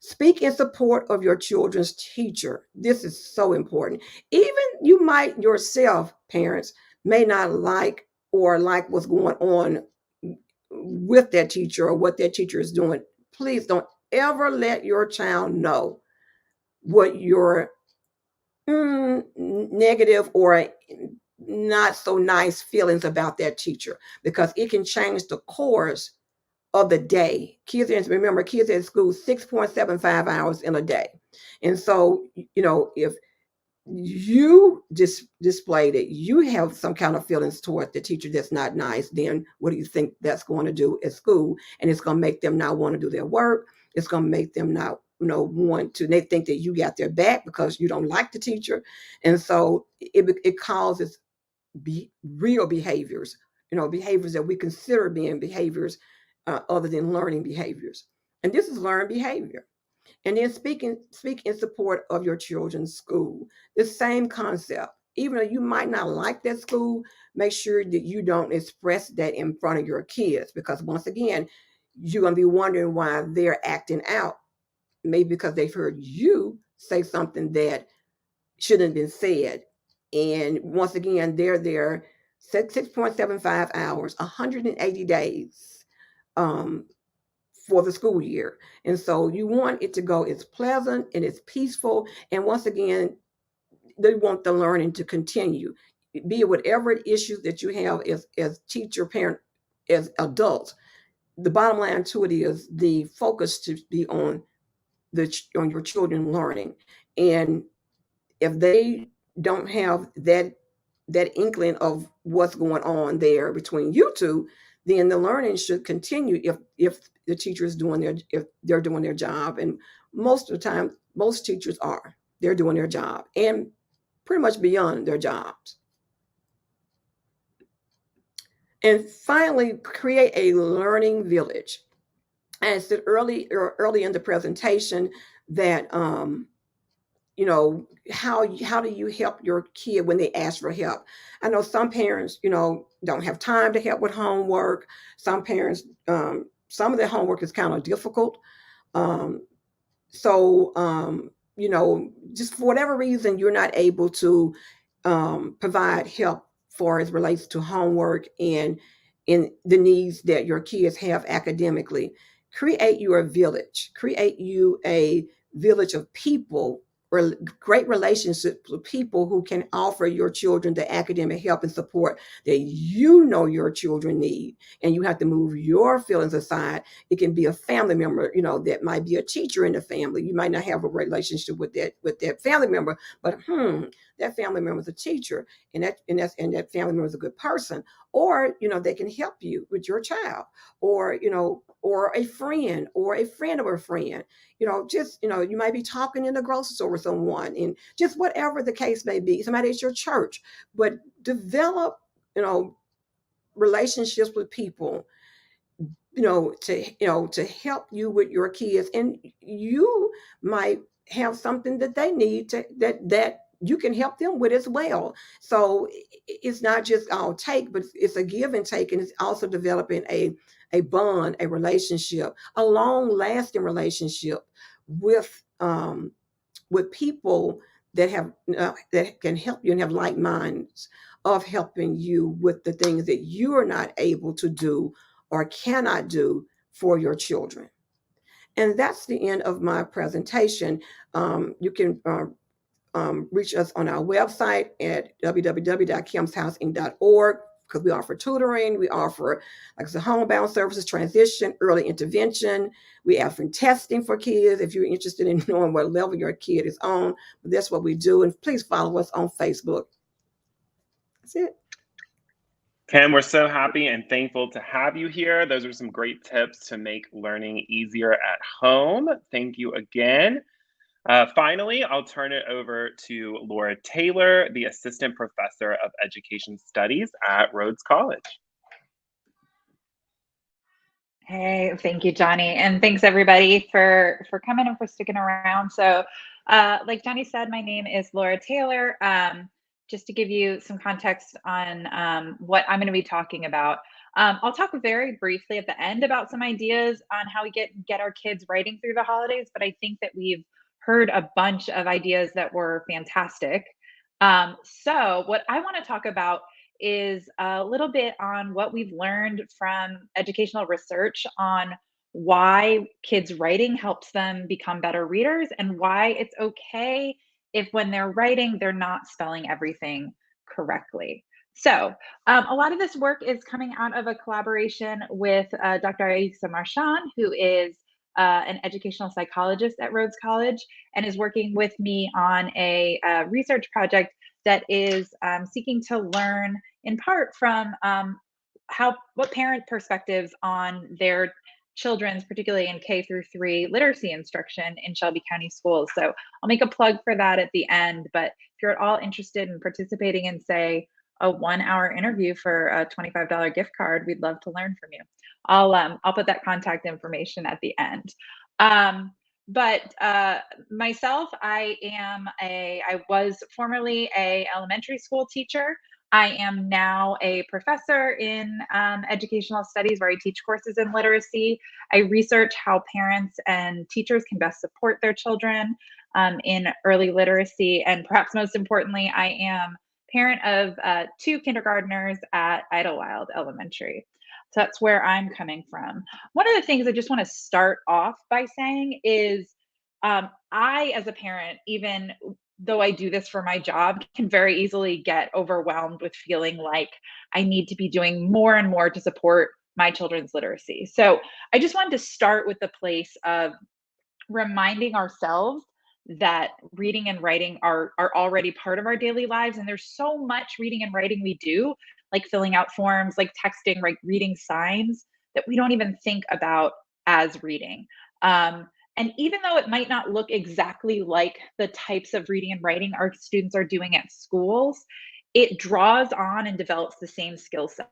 Speak in support of your children's teacher. This is so important. Even you might yourself, parents, may not like what's going on with that teacher or what that teacher is doing. Please don't ever let your child know what your negative or not so nice feelings about that teacher, because it can change the course of the day. Kids at school 6.75 hours in a day. And so, if you display that you have some kind of feelings toward the teacher that's not nice, then what do you think that's going to do at school? And it's going to make them not want to do their work. It's going to make them not want to. They think that you got their back because you don't like the teacher. And so it causes real behaviors, behaviors that we consider being behaviors other than learning behaviors. And this is learned behavior. And then speak in support of your children's school. The same concept. Even though you might not like that school, make sure that you don't express that in front of your kids, because once again, you're going to be wondering why they're acting out. Maybe because they've heard you say something that shouldn't have been said. And once again, they're there 6.75 hours, 180 days for the school year. And so you want it to go, it's pleasant and it's peaceful. And once again, they want the learning to continue, be it whatever issues that you have as teacher, parent, as adults. The bottom line to it is the focus to be on your children learning. And if they don't have that inkling of what's going on there between you two, then the learning should continue if the teacher is if they're doing their job. And most of the time, most teachers they're doing their job and pretty much beyond their jobs. And finally, create a learning village. And I said early in the presentation that how do you help your kid when they ask for help? I know some parents, don't have time to help with homework. Some parents, some of their homework is kind of difficult. Just for whatever reason, you're not able to provide help for as relates to homework and in the needs that your kids have academically. Create you a village. Create you a village of people, or great relationships with people who can offer your children the academic help and support that your children need. And you have to move your feelings aside. It can be a family member, that might be a teacher in the family. You might not have a relationship with that family member, but that family member is a teacher, and that family member is a good person. Or, they can help you with your child, or a friend or a friend of a friend. You might be talking in the grocery store with someone, and just whatever the case may be, somebody at your church, but develop, relationships with people, to help you with your kids. And you might have something that they need that you can help them with as well. So it's not just all take, but it's a give and take. And it's also developing a bond, a relationship, a long lasting relationship with people that have that can help you and have like minds of helping you with the things that you are not able to do or cannot do for your children. And that's the end of my presentation. You can reach us on our website at www.kimshousing.org, because we offer tutoring, we offer, like I said, homebound services, transition, early intervention. We offer testing for kids if you're interested in knowing what level your kid is on. But that's what we do. And please follow us on Facebook. That's it. Kim, we're so happy and thankful to have you here. Those are some great tips to make learning easier at home. Thank you again. Finally, I'll turn it over to Laura Taylor, the Assistant Professor of Education Studies at Rhodes College. Hey, thank you, Johnny. And thanks everybody for coming and for sticking around. So like Johnny said, my name is Laura Taylor. Just to give you some context on what I'm going to be talking about. I'll talk very briefly at the end about some ideas on how we get our kids writing through the holidays, but I think that we've heard a bunch of ideas that were fantastic. So what I want to talk about is a little bit on what we've learned from educational research on why kids writing helps them become better readers and why it's okay if when they're writing, they're not spelling everything correctly. So a lot of this work is coming out of a collaboration with Dr. Aissa Marchand, who is an educational psychologist at Rhodes College and is working with me on a research project that is seeking to learn in part from what parent perspectives on their children's, particularly in K through 3 literacy instruction in Shelby County schools. So I'll make a plug for that at the end, but if you're at all interested in participating in, say, a 1-hour interview for a $25 gift card, we'd love to learn from you. I'll put that contact information at the end. But myself, I was formerly a elementary school teacher. I am now a professor in educational studies where I teach courses in literacy. I research how parents and teachers can best support their children in early literacy. And perhaps most importantly, I am parent of 2 kindergartners at Idlewild Elementary. So that's where I'm coming from. One of the things I just want to start off by saying is I, as a parent, even though I do this for my job, can very easily get overwhelmed with feeling like I need to be doing more and more to support my children's literacy. So I just wanted to start with the place of reminding ourselves that reading and writing are already part of our daily lives. And there's so much reading and writing we do, like filling out forms, like texting, like reading signs, that we don't even think about as reading. And even though it might not look exactly like the types of reading and writing our students are doing at schools, it draws on and develops the same skill set.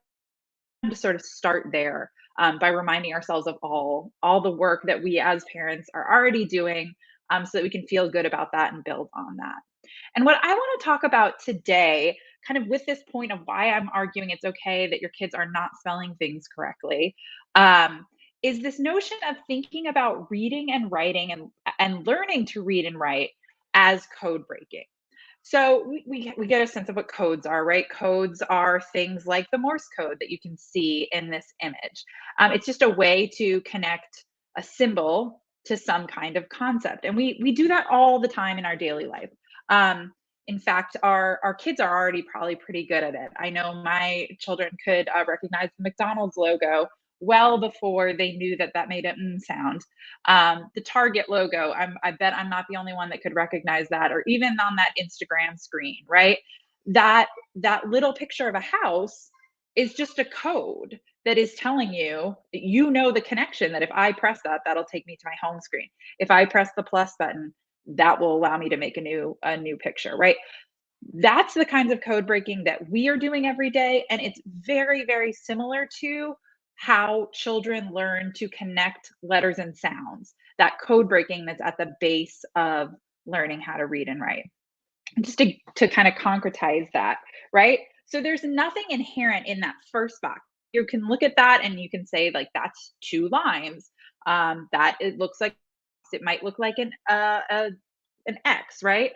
To sort of start there by reminding ourselves of all the work that we as parents are already doing so that we can feel good about that and build on that. And what I want to talk about today, kind of with this point of why I'm arguing it's okay that your kids are not spelling things correctly, is this notion of thinking about reading and writing and learning to read and write as code breaking. So we get a sense of what codes are, right? Codes are things like the Morse code that you can see in this image. It's just a way to connect a symbol to some kind of concept. And we do that all the time in our daily life. In fact, our kids are already probably pretty good at it. I know my children could recognize the McDonald's logo well before they knew that made a sound. The Target logo, I bet I'm not the only one that could recognize that, or even on that Instagram screen, right? That little picture of a house is just a code that is telling you that you know the connection, that if I press that, that'll take me to my home screen. If I press the plus button, that will allow me to make a new picture, right? That's the kinds of code breaking that we are doing every day. And it's very, very similar to how children learn to connect letters and sounds, that code breaking that's at the base of learning how to read and write. Just to kind of concretize that, right? So there's nothing inherent in that first box. You can look at that and you can say, like, that's 2 lines. That it looks like, it might look like an X, right?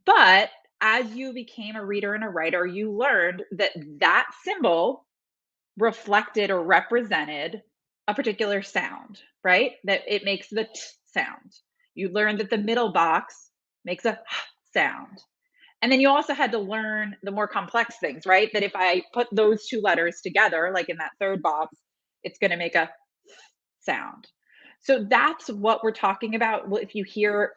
But as you became a reader and a writer, you learned that that symbol reflected or represented a particular sound, right? That it makes the t sound. You learned that the middle box makes a h sound. And then you also had to learn the more complex things, right? That if I put those two letters together, like in that third box, it's going to make a sound. So that's what we're talking about. Well, if you hear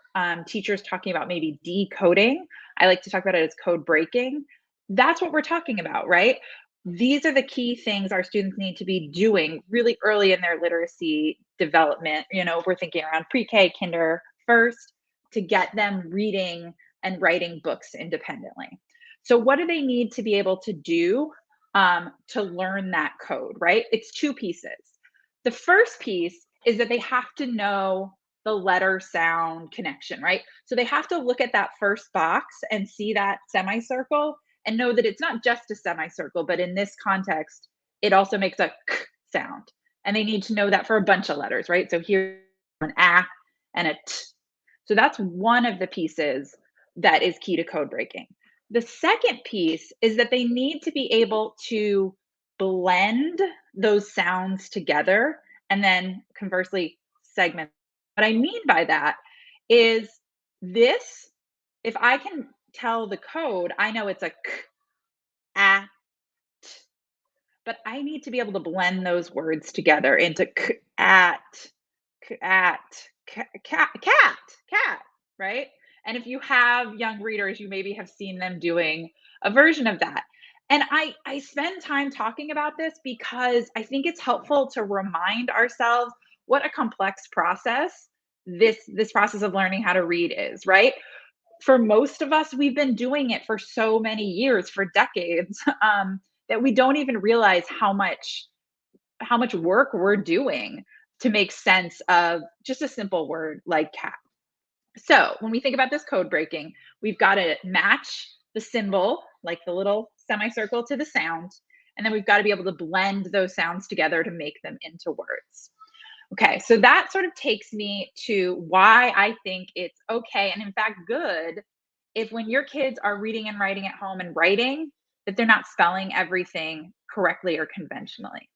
teachers talking about maybe decoding, I like to talk about it as code breaking. That's what we're talking about, right? These are the key things our students need to be doing really early in their literacy development. You know, we're thinking around pre-K, kinder first, to get them reading and writing books independently. So what do they need to be able to do to learn that code, right? It's two pieces. The first piece is that they have to know the letter sound connection, right? So they have to look at that first box and see that semicircle and know that it's not just a semicircle, but in this context, it also makes a k sound. And they need to know that for a bunch of letters, right? So here an a and a t. So that's one of the pieces that is key to code breaking. The second piece is that they need to be able to blend those sounds together and then conversely segment. What I mean by that is this, if I can tell the code, I know it's a k, a, t, but I need to be able to blend those words together into k, at, cat, right? And if you have young readers, you maybe have seen them doing a version of that. And I spend time talking about this because I think it's helpful to remind ourselves what a complex process this process of learning how to read is, right? For most of us, we've been doing it for so many years, for decades, that we don't even realize how much work we're doing to make sense of just a simple word like cat. So when we think about this code breaking, we've got to match the symbol, like the little semicircle, to the sound. And then we've got to be able to blend those sounds together to make them into words. Okay, so that sort of takes me to why I think it's okay, and in fact good, if when your kids are reading and writing at home and writing, that they're not spelling everything correctly or conventionally.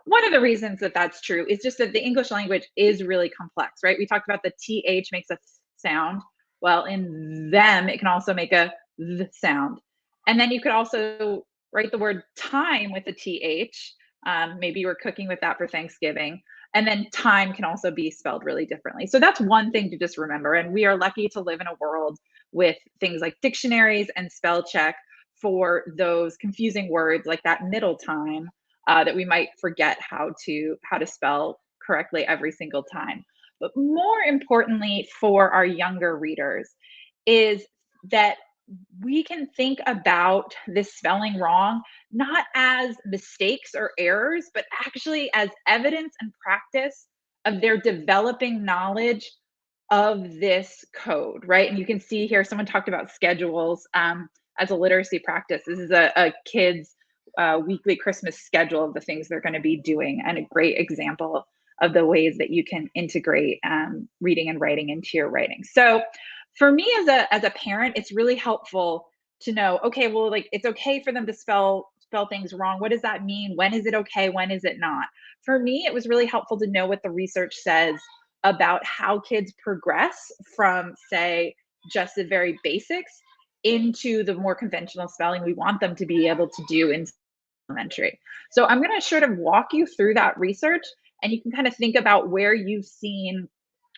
One of the reasons that that's true is just that the English language is really complex, right? We talked about the TH makes a sound. Well, in them, it can also make a th sound. And then you could also write the word time with a TH. Maybe you were cooking with that for Thanksgiving. And then time can also be spelled really differently. So that's one thing to just remember. And we are lucky to live in a world with things like dictionaries and spell check for those confusing words like that middle time that we might forget how to spell correctly every single time. But more importantly for our younger readers is that we can think about this spelling wrong not as mistakes or errors, but actually as evidence and practice of their developing knowledge of this code, right? And you can see here, someone talked about schedules as a literacy practice. This is a kid's weekly Christmas schedule of the things they're going to be doing, and a great example of the ways that you can integrate reading and writing into your writing. So for me as a parent, it's really helpful to know, okay, well, like it's okay for them to spell things wrong. What does that mean? When is it okay? When is it not? For me, it was really helpful to know what the research says about how kids progress from, say, just the very basics into the more conventional spelling we want them to be able to do in elementary. So I'm going to sort of walk you through that research, and you can kind of think about where you've seen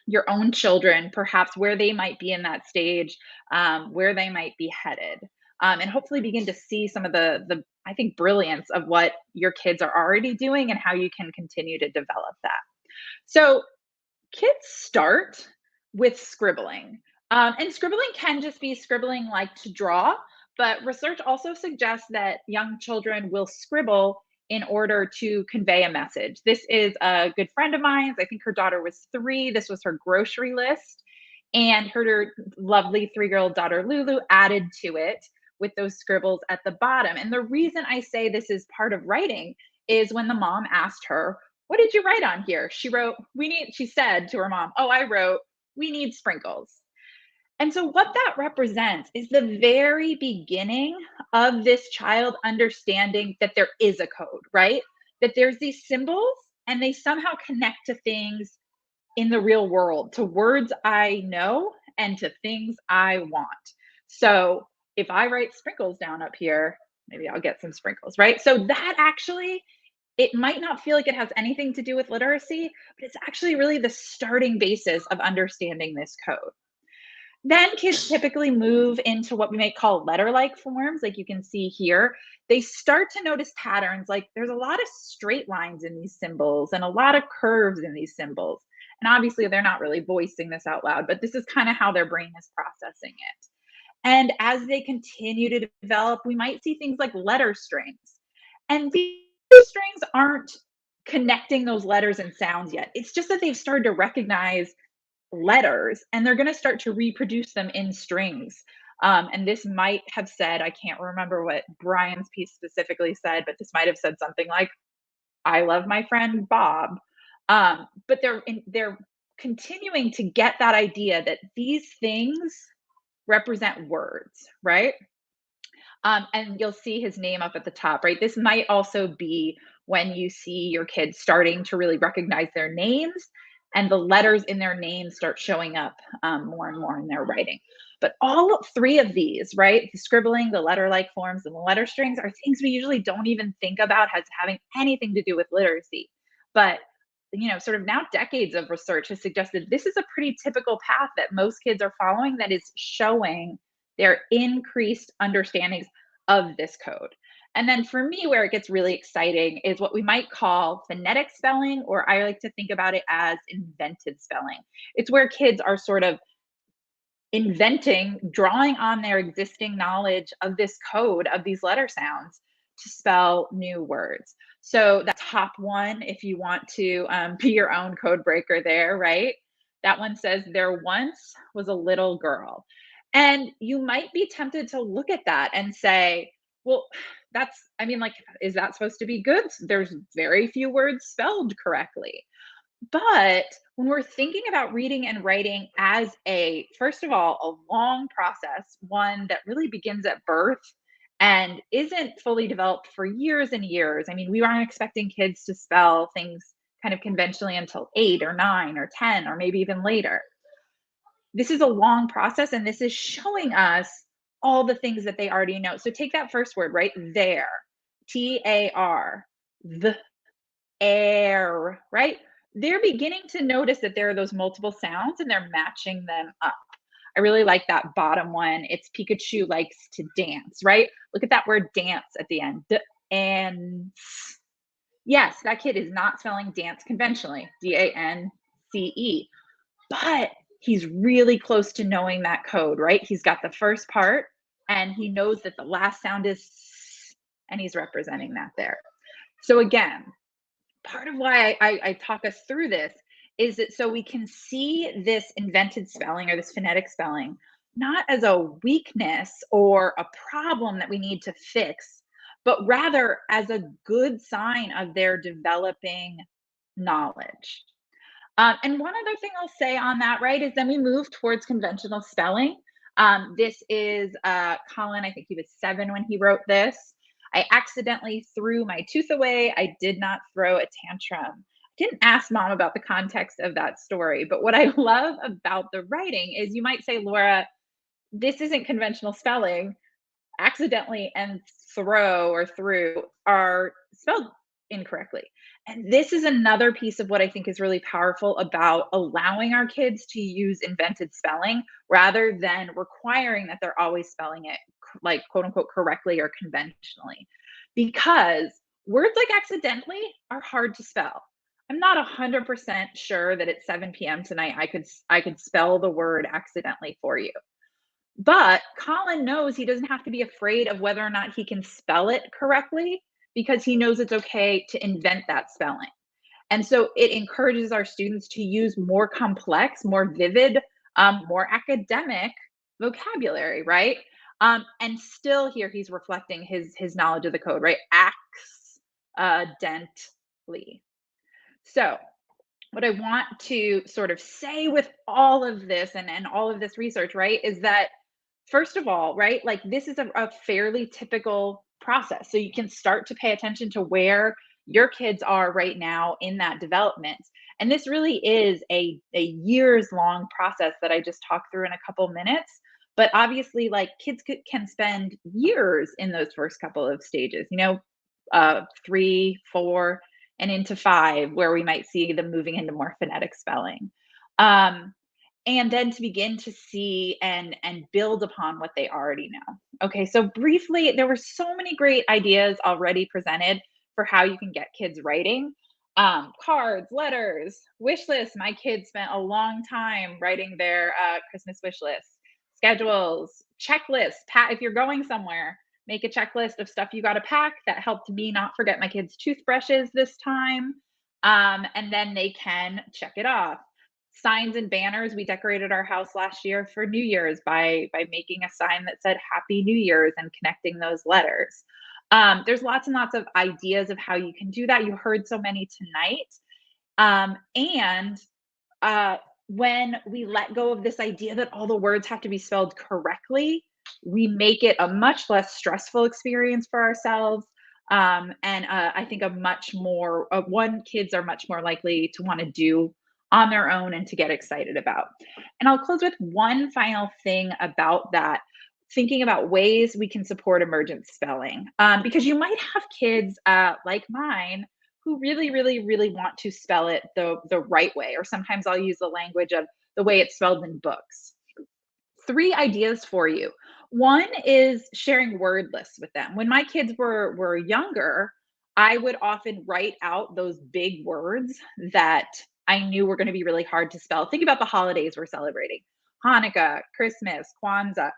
your own children, perhaps where they might be in that stage, where they might be headed, and hopefully begin to see some of the I think brilliance of what your kids are already doing and how you can continue to develop that. So kids start with scribbling. And scribbling can just be scribbling like to draw, but research also suggests that young children will scribble in order to convey a message. This is a good friend of mine's. I think her daughter was 3. This was her grocery list. And her lovely 3-year-old daughter, Lulu, added to it with those scribbles at the bottom. And the reason I say this is part of writing is when the mom asked her, "What did you write on here?" She wrote, she said to her mom, "Oh, I wrote, we need sprinkles." And so what that represents is the very beginning of this child understanding that there is a code, right? That there's these symbols and they somehow connect to things in the real world, to words I know and to things I want. So if I write sprinkles down up here, maybe I'll get some sprinkles, right? So that actually, it might not feel like it has anything to do with literacy, but it's actually really the starting basis of understanding this code. Then kids typically move into what we might call letter-like forms, like you can see here. They start to notice patterns, like there's a lot of straight lines in these symbols and a lot of curves in these symbols. And obviously they're not really voicing this out loud, but this is kind of how their brain is processing it. And as they continue to develop, we might see things like letter strings. And these strings aren't connecting those letters and sounds yet. It's just that they've started to recognize letters and they're going to start to reproduce them in strings. And this might have said, I can't remember what Brian's piece specifically said, but this might have said something like, I love my friend Bob. But they're continuing to get that idea that these things represent words, right? And you'll see his name up at the top, right? This might also be when you see your kids starting to really recognize their names and the letters in their names start showing up more and more in their writing. But all three of these, right? The scribbling, the letter-like forms, and the letter strings are things we usually don't even think about as having anything to do with literacy. But sort of now decades of research has suggested this is a pretty typical path that most kids are following that is showing their increased understandings of this code. And then for me, where it gets really exciting is what we might call phonetic spelling, or I like to think about it as invented spelling. It's where kids are sort of inventing, drawing on their existing knowledge of this code, of these letter sounds, to spell new words. So that top one, if you want to be your own code breaker there, right? That one says, there once was a little girl. And you might be tempted to look at that and say, well, is that supposed to be good? There's very few words spelled correctly. But when we're thinking about reading and writing as first of all, a long process, one that really begins at birth and isn't fully developed for years and years. I mean, we aren't expecting kids to spell things kind of conventionally until 8 or 9 or 10 or maybe even later. This is a long process, and this is showing us all the things that they already know. So take that first word, right? There, T-A-R, the air, right? They're beginning to notice that there are those multiple sounds and they're matching them up. I really like that bottom one. It's Pikachu likes to dance, right? Look at that word dance at the end. And yes, that kid is not spelling dance conventionally, D-A-N-C-E, but he's really close to knowing that code, right? He's got the first part and he knows that the last sound is S, and he's representing that there. So again, part of why I talk us through this is that so we can see this invented spelling or this phonetic spelling not as a weakness or a problem that we need to fix, but rather as a good sign of their developing knowledge. And one other thing I'll say on that, right, is then we move towards conventional spelling. This is Colin, I think he was 7 when he wrote this. I accidentally threw my tooth away. I did not throw a tantrum. I didn't ask mom about the context of that story, but what I love about the writing is you might say, Laura, this isn't conventional spelling. Accidentally and throw or through are spelled incorrectly. And this is another piece of what I think is really powerful about allowing our kids to use invented spelling rather than requiring that they're always spelling it like quote unquote correctly or conventionally. Because words like accidentally are hard to spell. I'm not 100% sure that at 7 p.m. tonight I could spell the word accidentally for you. But Colin knows he doesn't have to be afraid of whether or not he can spell it correctly because he knows it's okay to invent that spelling. And so it encourages our students to use more complex, more vivid, more academic vocabulary, right? And still here he's reflecting his knowledge of the code, right? Accidentally. So what I want to sort of say with all of this and all of this research, right, is that first of all, right, like this is a fairly typical process. So you can start to pay attention to where your kids are right now in that development. And this really is a years long process that I just talked through in a couple minutes. But obviously, like kids can spend years in those first couple of stages, 3, 4, and into 5, where we might see them moving into more phonetic spelling. And then to begin to see and build upon what they already know. Okay, so briefly, there were so many great ideas already presented for how you can get kids writing. Cards, letters, wish lists. My kids spent a long time writing their Christmas wish lists, schedules, checklists. If you're going somewhere, make a checklist of stuff you got to pack. That helped me not forget my kids' toothbrushes this time. And then they can check it off. Signs and banners. We decorated our house last year for New Year's by making a sign that said Happy New Year's and connecting those letters. There's lots and lots of ideas of how you can do that. You heard so many tonight. When we let go of this idea that all the words have to be spelled correctly, we make it a much less stressful experience for ourselves. I think kids are much more likely to want to do on their own and to get excited about. And I'll close with one final thing about that, thinking about ways we can support emergent spelling. Because you might have kids like mine who really, really, really want to spell it the right way, or sometimes I'll use the language of the way it's spelled in books. 3 ideas for you. One is sharing word lists with them. When my kids were younger, I would often write out those big words that I knew were going to be really hard to spell. Think about the holidays we're celebrating. Hanukkah, Christmas, Kwanzaa.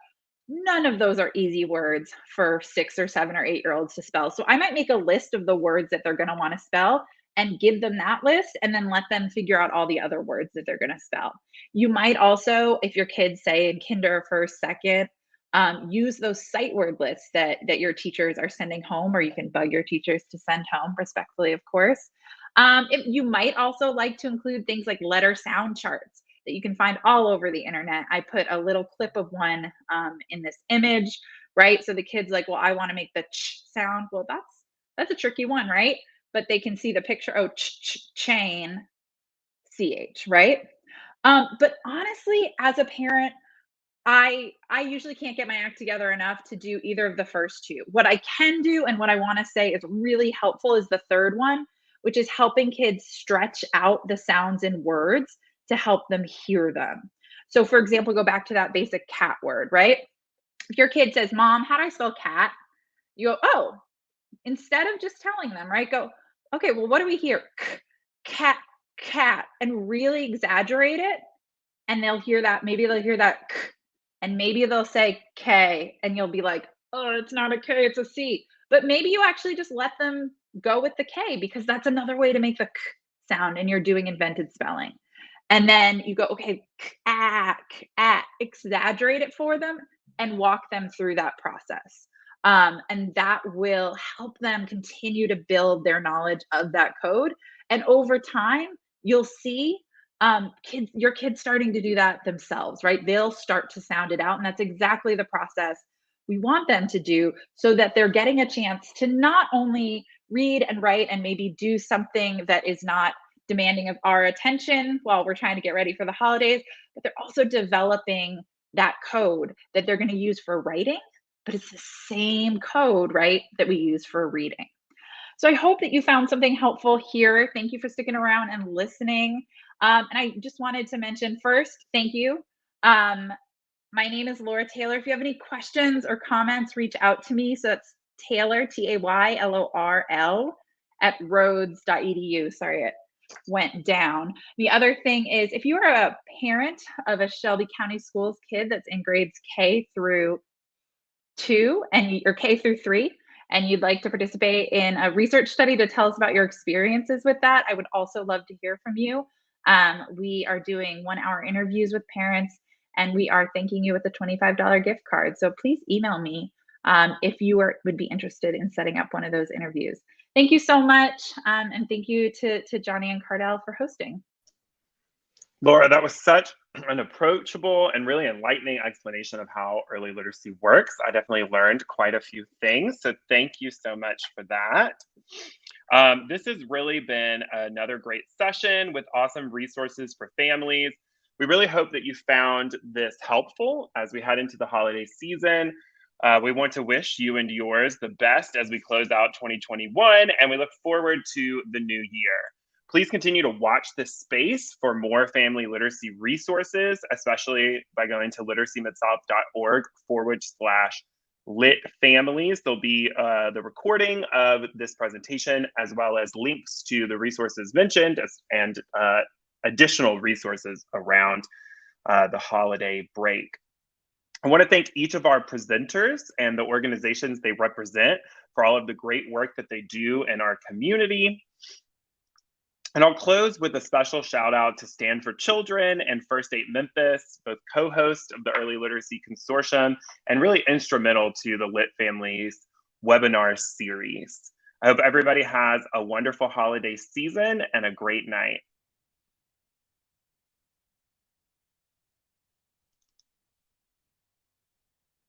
None of those are easy words for 6 or 7 or 8-year-olds to spell. So I might make a list of the words that they're going to want to spell and give them that list, and then let them figure out all the other words that they're going to spell. You might also, if your kids say in kinder, first, second, use those sight word lists that your teachers are sending home, or you can bug your teachers to send home, respectfully, of course. You might also like to include things like letter sound charts that you can find all over the internet. I put a little clip of one in this image, right? So the kid's like, well, I want to make the ch sound. Well, that's a tricky one, right? But they can see the picture, oh, chain, ch, right? But honestly, as a parent, I usually can't get my act together enough to do either of the first 2. What I can do, and what I want to say is really helpful, is the third one, which is helping kids stretch out the sounds in words to help them hear them. So for example, go back to that basic cat word, right? If your kid says, Mom, how do I spell cat? You go, oh, instead of just telling them, right? Go, okay, well, what do we hear? Cat, cat, and really exaggerate it. And they'll hear that. Maybe they'll hear that k, and maybe they'll say K, and you'll be like, oh, it's not a K, it's a C. But maybe you actually just let them go with the K, because that's another way to make the k sound, and you're doing invented spelling. And then you go, okay, exaggerate it for them and walk them through that process. And that will help them continue to build their knowledge of that code. And over time, you'll see your kids starting to do that themselves, right? They'll start to sound it out. And that's exactly the process we want them to do, so that they're getting a chance to not only read and write and maybe do something that is not demanding of our attention while we're trying to get ready for the holidays, but they're also developing that code that they're going to use for writing, but it's the same code, right, that we use for reading. So I hope that you found something helpful here. Thank you for sticking around and listening. And I just wanted to mention first, thank you. My name is Laura Taylor. If you have any questions or comments, reach out to me. So it's Taylor, Taylorl, @rhodes.edu. Sorry, it went down. The other thing is, if you are a parent of a Shelby County Schools kid that's in grades K through 2 or K through 3, and you'd like to participate in a research study to tell us about your experiences with that, I would also love to hear from you. We are doing 1-hour interviews with parents, and we are thanking you with a $25 gift card. So please email me if you would be interested in setting up one of those interviews. Thank you so much. And thank you to Johnny and Cardell for hosting. Laura, that was such an approachable and really enlightening explanation of how early literacy works. I definitely learned quite a few things, so thank you so much for that. This has really been another great session with awesome resources for families. We really hope that you found this helpful as we head into the holiday season. We want to wish you and yours the best as we close out 2021, and we look forward to the new year. Please continue to watch this space for more family literacy resources, especially by going to literacymidsouth.org/lit families. There'll be the recording of this presentation, as well as links to the resources mentioned and additional resources around the holiday break. I want to thank each of our presenters and the organizations they represent for all of the great work that they do in our community. And I'll close with a special shout out to Stand for Children and First Aid Memphis, both co-hosts of the Early Literacy Consortium and really instrumental to the Lit Families webinar series. I hope everybody has a wonderful holiday season and a great night.